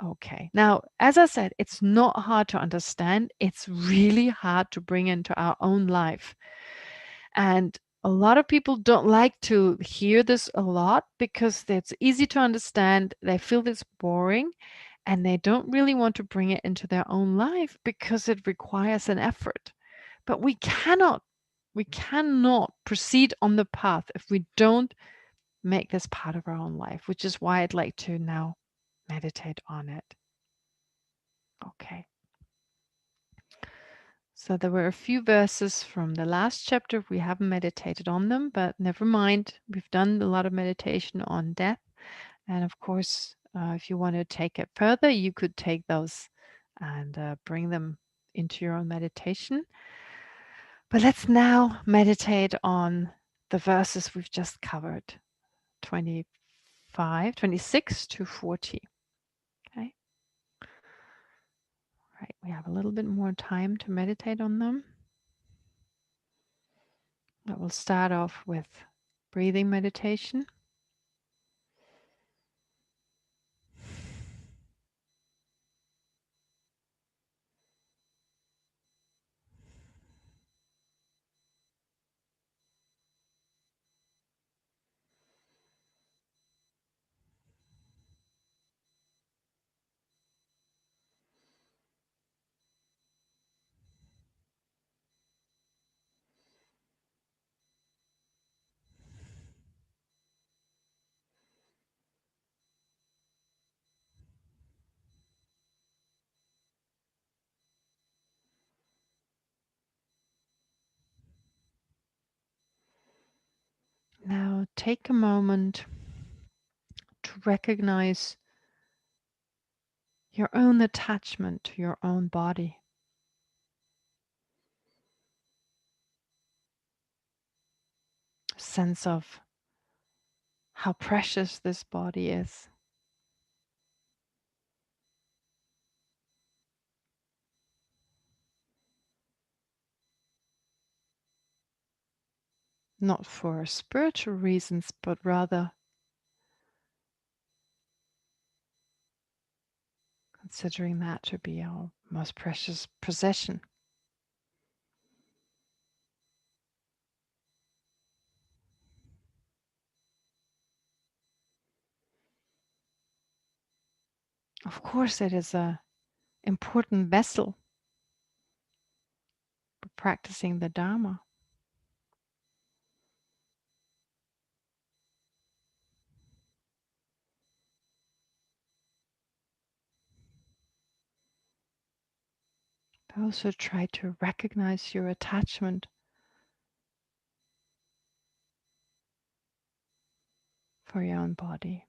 Okay. Now, as I said, it's not hard to understand. It's really hard to bring into our own life. And a lot of people don't like to hear this a lot because it's easy to understand. They feel it's boring and they don't really want to bring it into their own life because it requires an effort. But we cannot proceed on the path if we don't make this part of our own life, which is why I'd like to now meditate on it. Okay. So there were a few verses from the last chapter. We haven't meditated on them, but never mind. We've done a lot of meditation on death. And of course, if you want to take it further, you could take those and bring them into your own meditation. But let's now meditate on the verses we've just covered, 25, 26 to 40. Okay. Right, we have a little bit more time to meditate on them. But we'll start off with breathing meditation. Now take a moment to recognize your own attachment to your own body. Sense of how precious this body is. Not for spiritual reasons, but rather considering that to be our most precious possession. Of course, it is an important vessel for practicing the Dharma. But also try to recognize your attachment for your own body.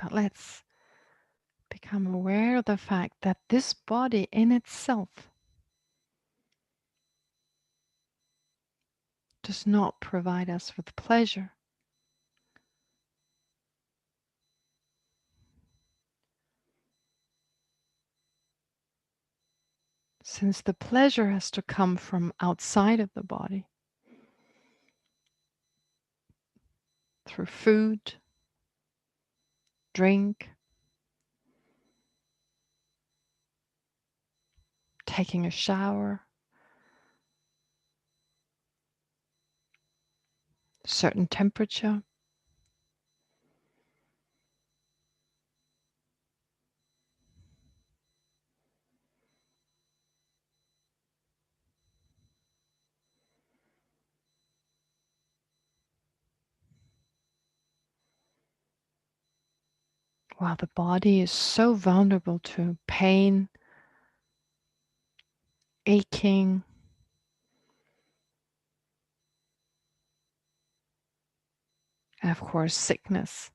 But let's become aware of the fact that this body in itself does not provide us with pleasure. Since the pleasure has to come from outside of the body, through food, drink, taking a shower, certain temperature. While the body is so vulnerable to pain, aching, and of course sickness.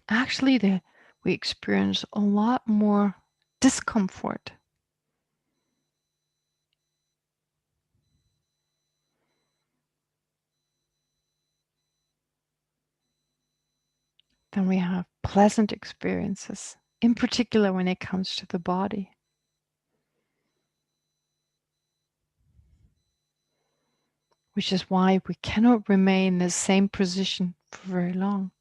Actually, we experience a lot more discomfort than we have pleasant experiences, in particular when it comes to the body. Which is why we cannot remain in the same position for very long.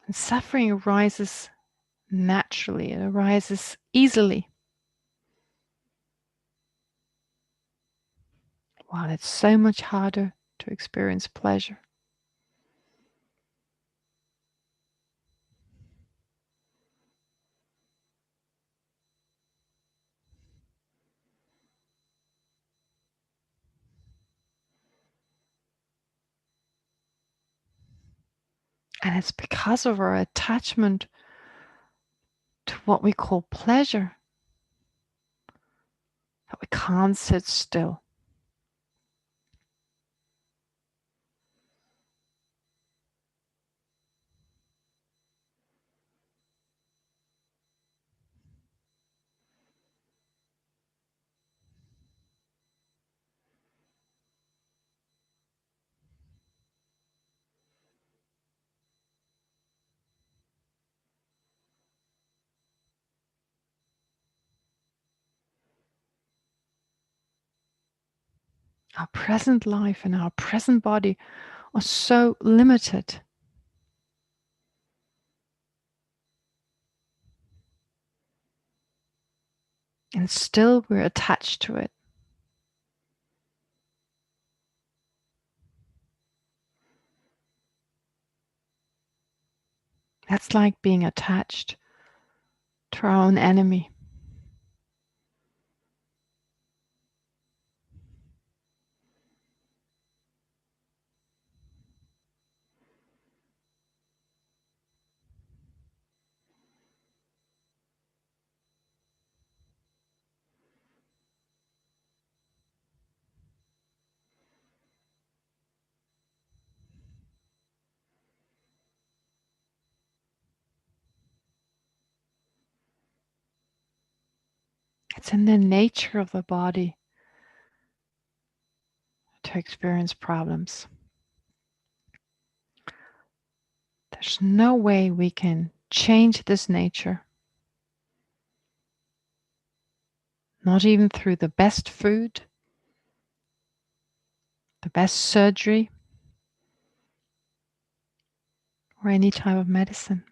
And suffering arises naturally, it arises easily. While it's so much harder to experience pleasure. And it's because of our attachment to what we call pleasure that we can't sit still. Our present life and our present body are so limited. And still we're attached to it. That's like being attached to our own enemy. It's in the nature of the body to experience problems. There's no way we can change this nature. Not even through the best food, the best surgery, or any type of medicine.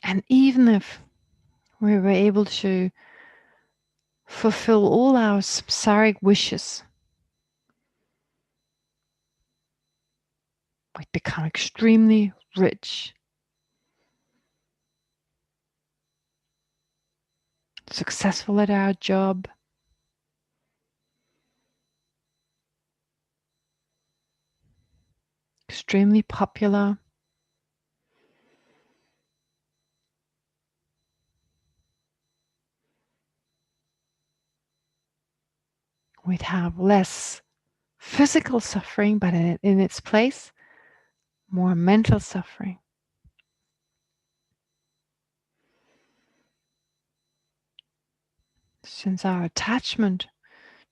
And even if we were able to fulfill all our samsaric wishes, we'd become extremely rich, successful at our job, extremely popular, we'd have less physical suffering, but in its place, more mental suffering. Since our attachment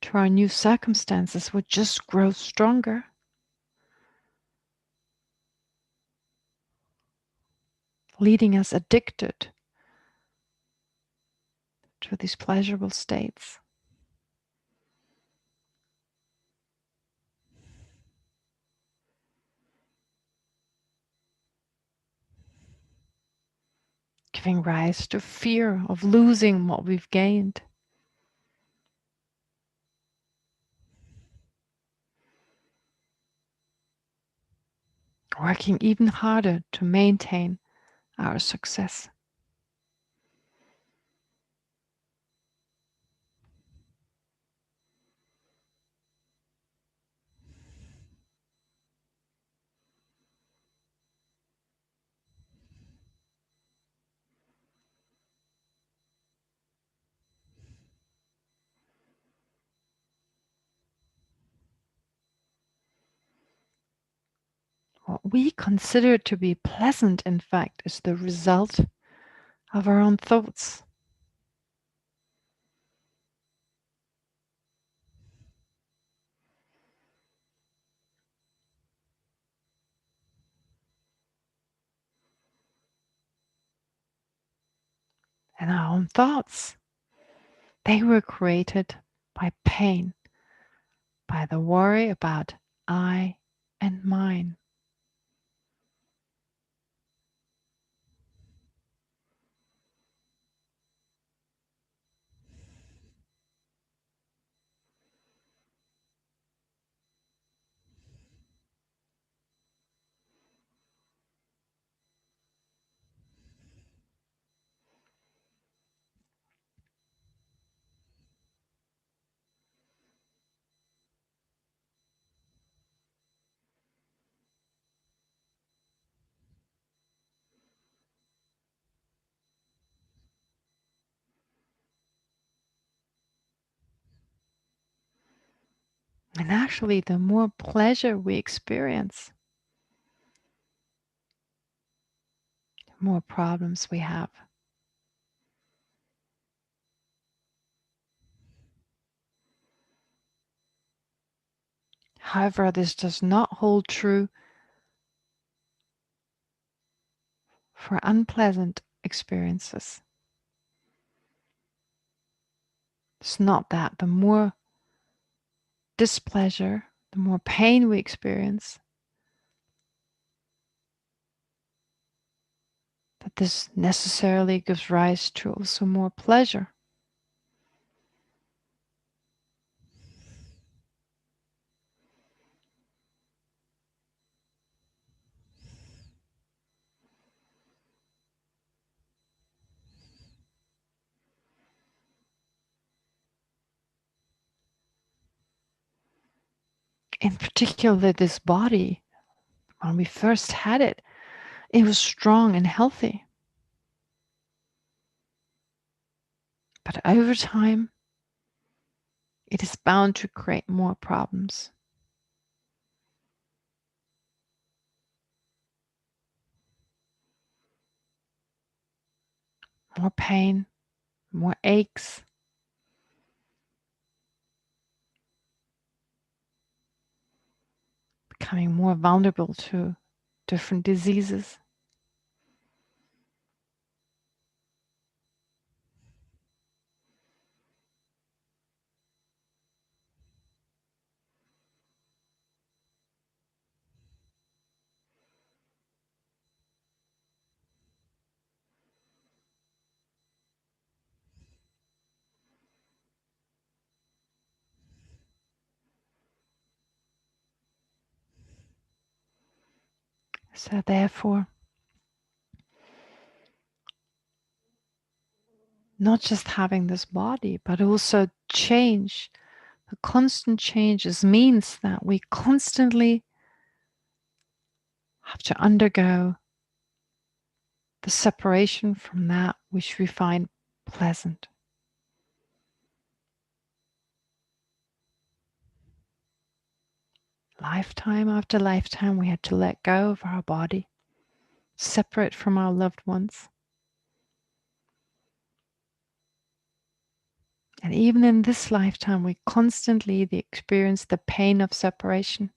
to our new circumstances would just grow stronger, leading us addicted to these pleasurable states. Giving rise to fear of losing what we've gained. Working even harder to maintain our success. What we consider to be pleasant, in fact, is the result of our own thoughts. And our own thoughts, they were created by pain, by the worry about I and mine. And actually, the more pleasure we experience, the more problems we have. However, this does not hold true for unpleasant experiences. It's not that the more displeasure, the more pain we experience, that this necessarily gives rise to also more pleasure. In particular, this body, when we first had it, it was strong and healthy. But over time, it is bound to create more problems. more pain, more aches. Becoming more vulnerable to different diseases. So therefore, not just having this body, but also change. The constant changes means that we constantly have to undergo the separation from that which we find pleasant. Lifetime after lifetime, we had to let go of our body, separate from our loved ones. And even in this lifetime, we constantly experience the pain of separation.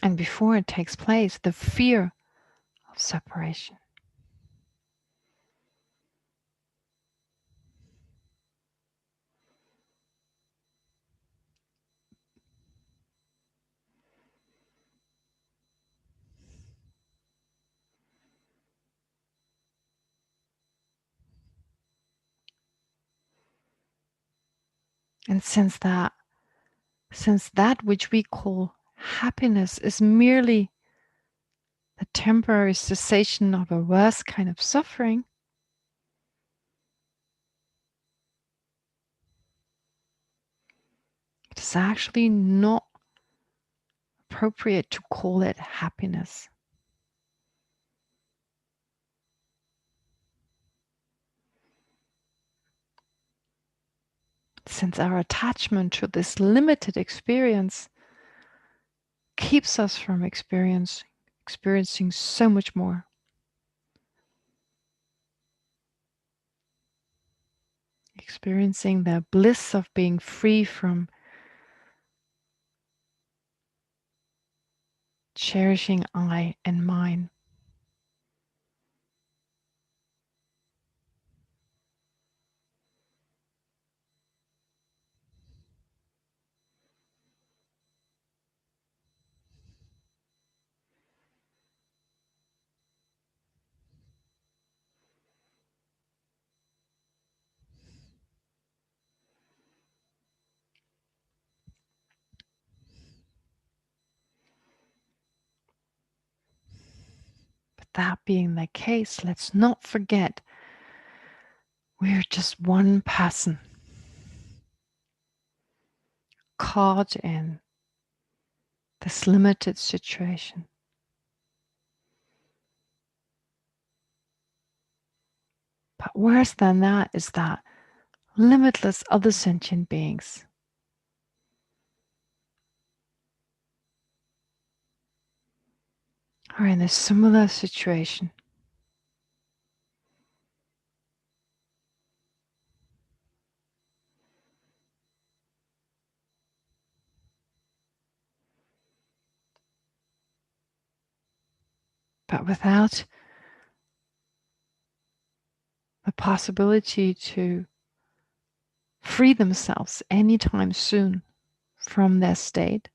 And before it takes place, the fear of separation. And since that which we call happiness is merely the temporary cessation of a worse kind of suffering, it is actually not appropriate to call it happiness. Since our attachment to this limited experience keeps us from experiencing so much more. Experiencing the bliss of being free from cherishing I and mine. But that being the case, let's not forget we're just one person caught in this limited situation. But worse than that is that limitless other sentient beings are in a similar situation. But without the possibility to free themselves anytime soon from their state,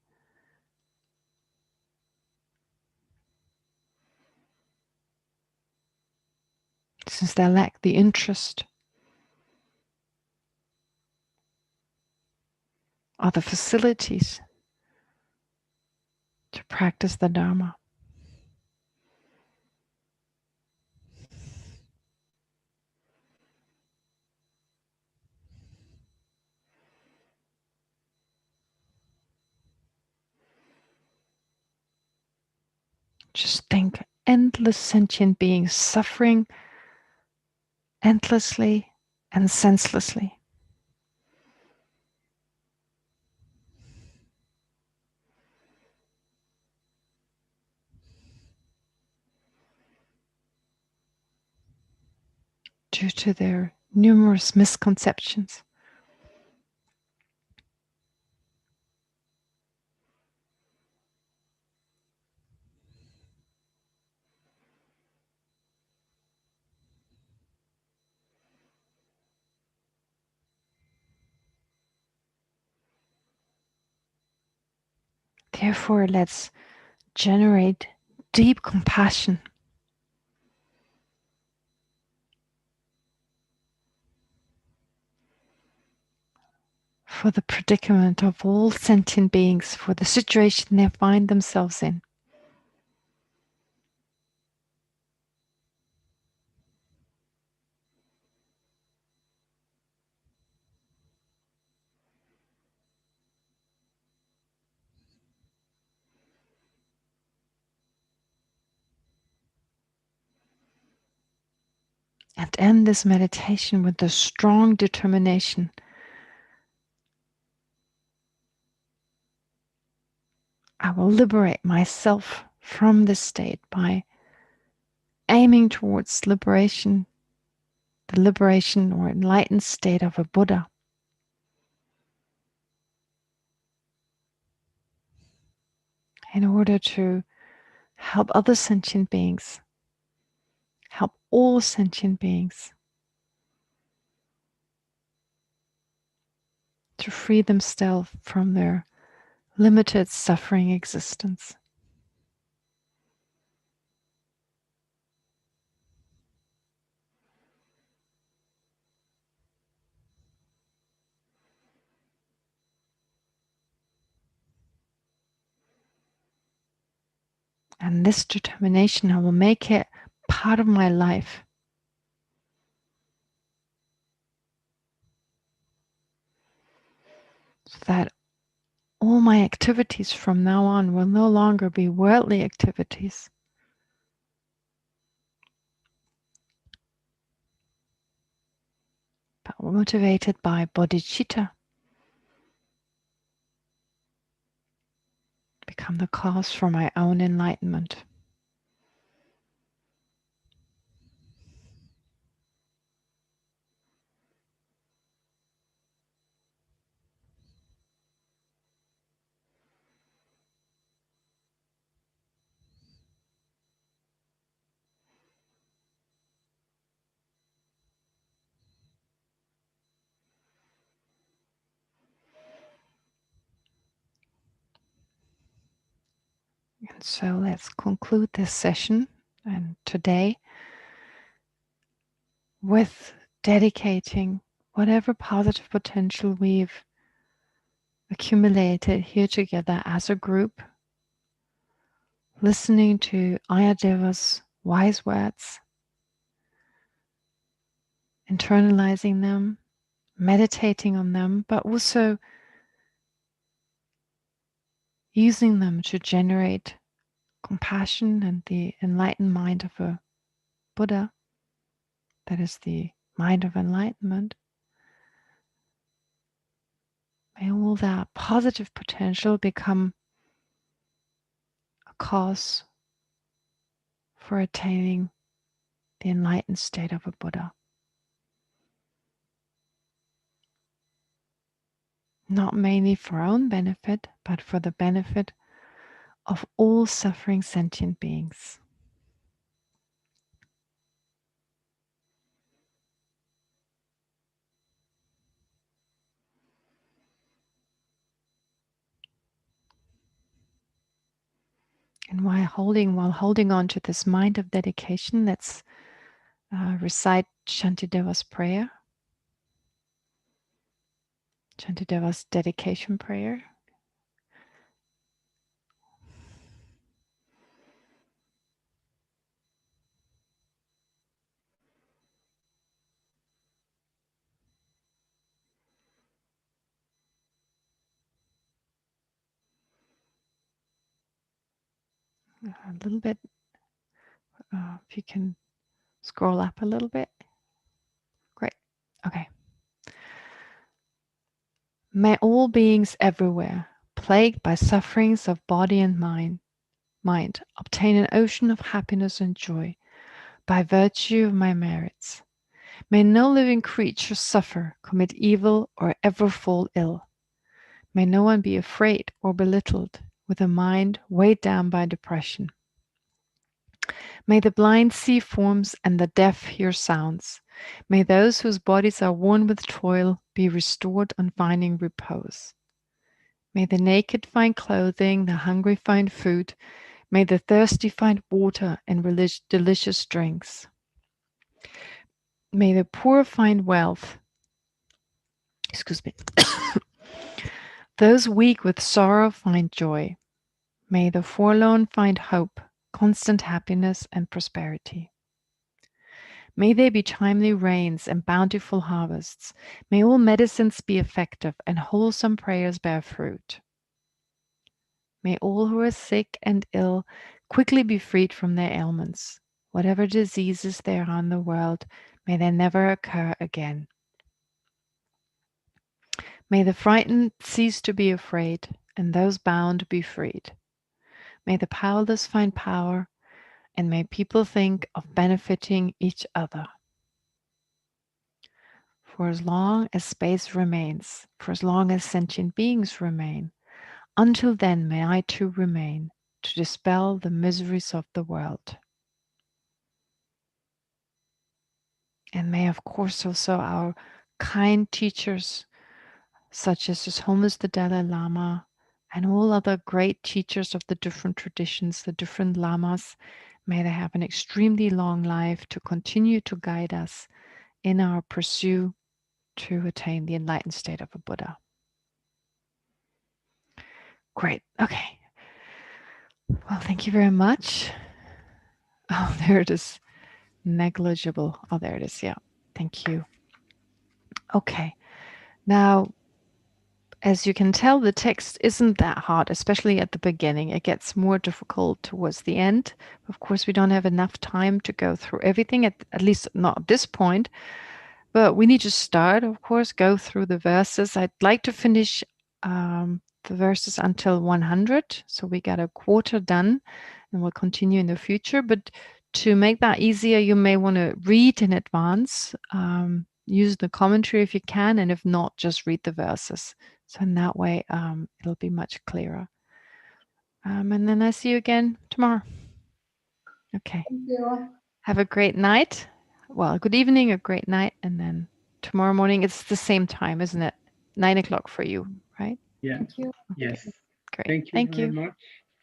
since they lack the interest or the facilities to practice the Dharma. Just think, endless sentient beings suffering endlessly and senselessly. due to their numerous misconceptions. Therefore, let's generate deep compassion for the predicament of all sentient beings, for the situation they find themselves in. And end this meditation with a strong determination. I will liberate myself from this state by aiming towards liberation, the liberation or enlightened state of a Buddha. In order to help other sentient beings, help all sentient beings to free themselves from their limited suffering existence. And this determination, I will make it part of my life. So that all my activities from now on will no longer be worldly activities, but motivated by bodhicitta, become the cause for my own enlightenment. And so let's conclude this session and today with dedicating whatever positive potential we've accumulated here together as a group, listening to Ayadeva's wise words, internalizing them, meditating on them, but also using them to generate compassion and the enlightened mind of a Buddha, that is the mind of enlightenment. May all that positive potential become a cause for attaining the enlightened state of a Buddha. Not mainly for our own benefit, but for the benefit of all suffering sentient beings. And while holding on to this mind of dedication, let's recite Shantideva's prayer, Shantideva's dedication prayer. A little bit, if you can scroll up a little bit. Great. Okay. May all beings everywhere, plagued by sufferings of body and mind, obtain an ocean of happiness and joy by virtue of my merits. May no living creature suffer, commit evil, or ever fall ill. May no one be afraid or belittled, with a mind weighed down by depression. May the blind see forms and the deaf hear sounds. May those whose bodies are worn with toil be restored on finding repose. May the naked find clothing, the hungry find food. May the thirsty find water and delicious drinks. May the poor find wealth. Excuse me. Those weak with sorrow find joy. May the forlorn find hope, constant happiness, and prosperity. May there be timely rains and bountiful harvests. May all medicines be effective and wholesome prayers bear fruit. May all who are sick and ill quickly be freed from their ailments. Whatever diseases there are in the world, may they never occur again. May the frightened cease to be afraid, and those bound be freed. May the powerless find power, and may people think of benefiting each other. For as long as space remains, for as long as sentient beings remain, until then may I too remain, to dispel the miseries of the world. And may, of course, also our kind teachers, such as His Holiness the Dalai Lama, and all other great teachers of the different traditions, the different lamas, may they have an extremely long life to continue to guide us in our pursuit to attain the enlightened state of a Buddha. Great. Okay. Well, thank you very much. Oh, there it is. Negligible. Oh, there it is. Yeah. Thank you. Okay. Now, as you can tell, the text isn't that hard, especially at the beginning. It gets more difficult towards the end. Of course, we don't have enough time to go through everything, at least not at this point. But we need to start, of course, go through the verses. I'd like to finish the verses until 100. So we got a quarter done, and we'll continue in the future. But to make that easier, you may want to read in advance. Use the commentary if you can, and if not, just read the verses. So in that way, it'll be much clearer. And then I see you again tomorrow. Okay.
Thank you.
Have a great night. Well, good evening, a great night. And then tomorrow morning, it's the same time, isn't it? 9 o'clock for you, right?
Yeah.
Thank you.
Yes.
Great.
Thank you very much.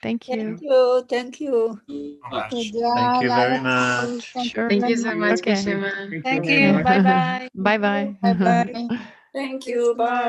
Thank you.
Thank you. Thank you.
Thank you very much.
Sure.
Thank you so much,
Okay.
Geshe-man.
Thank you
Thank
very
you.
much.
Bye bye.
Bye-bye.
Bye bye. Thank you. Bye.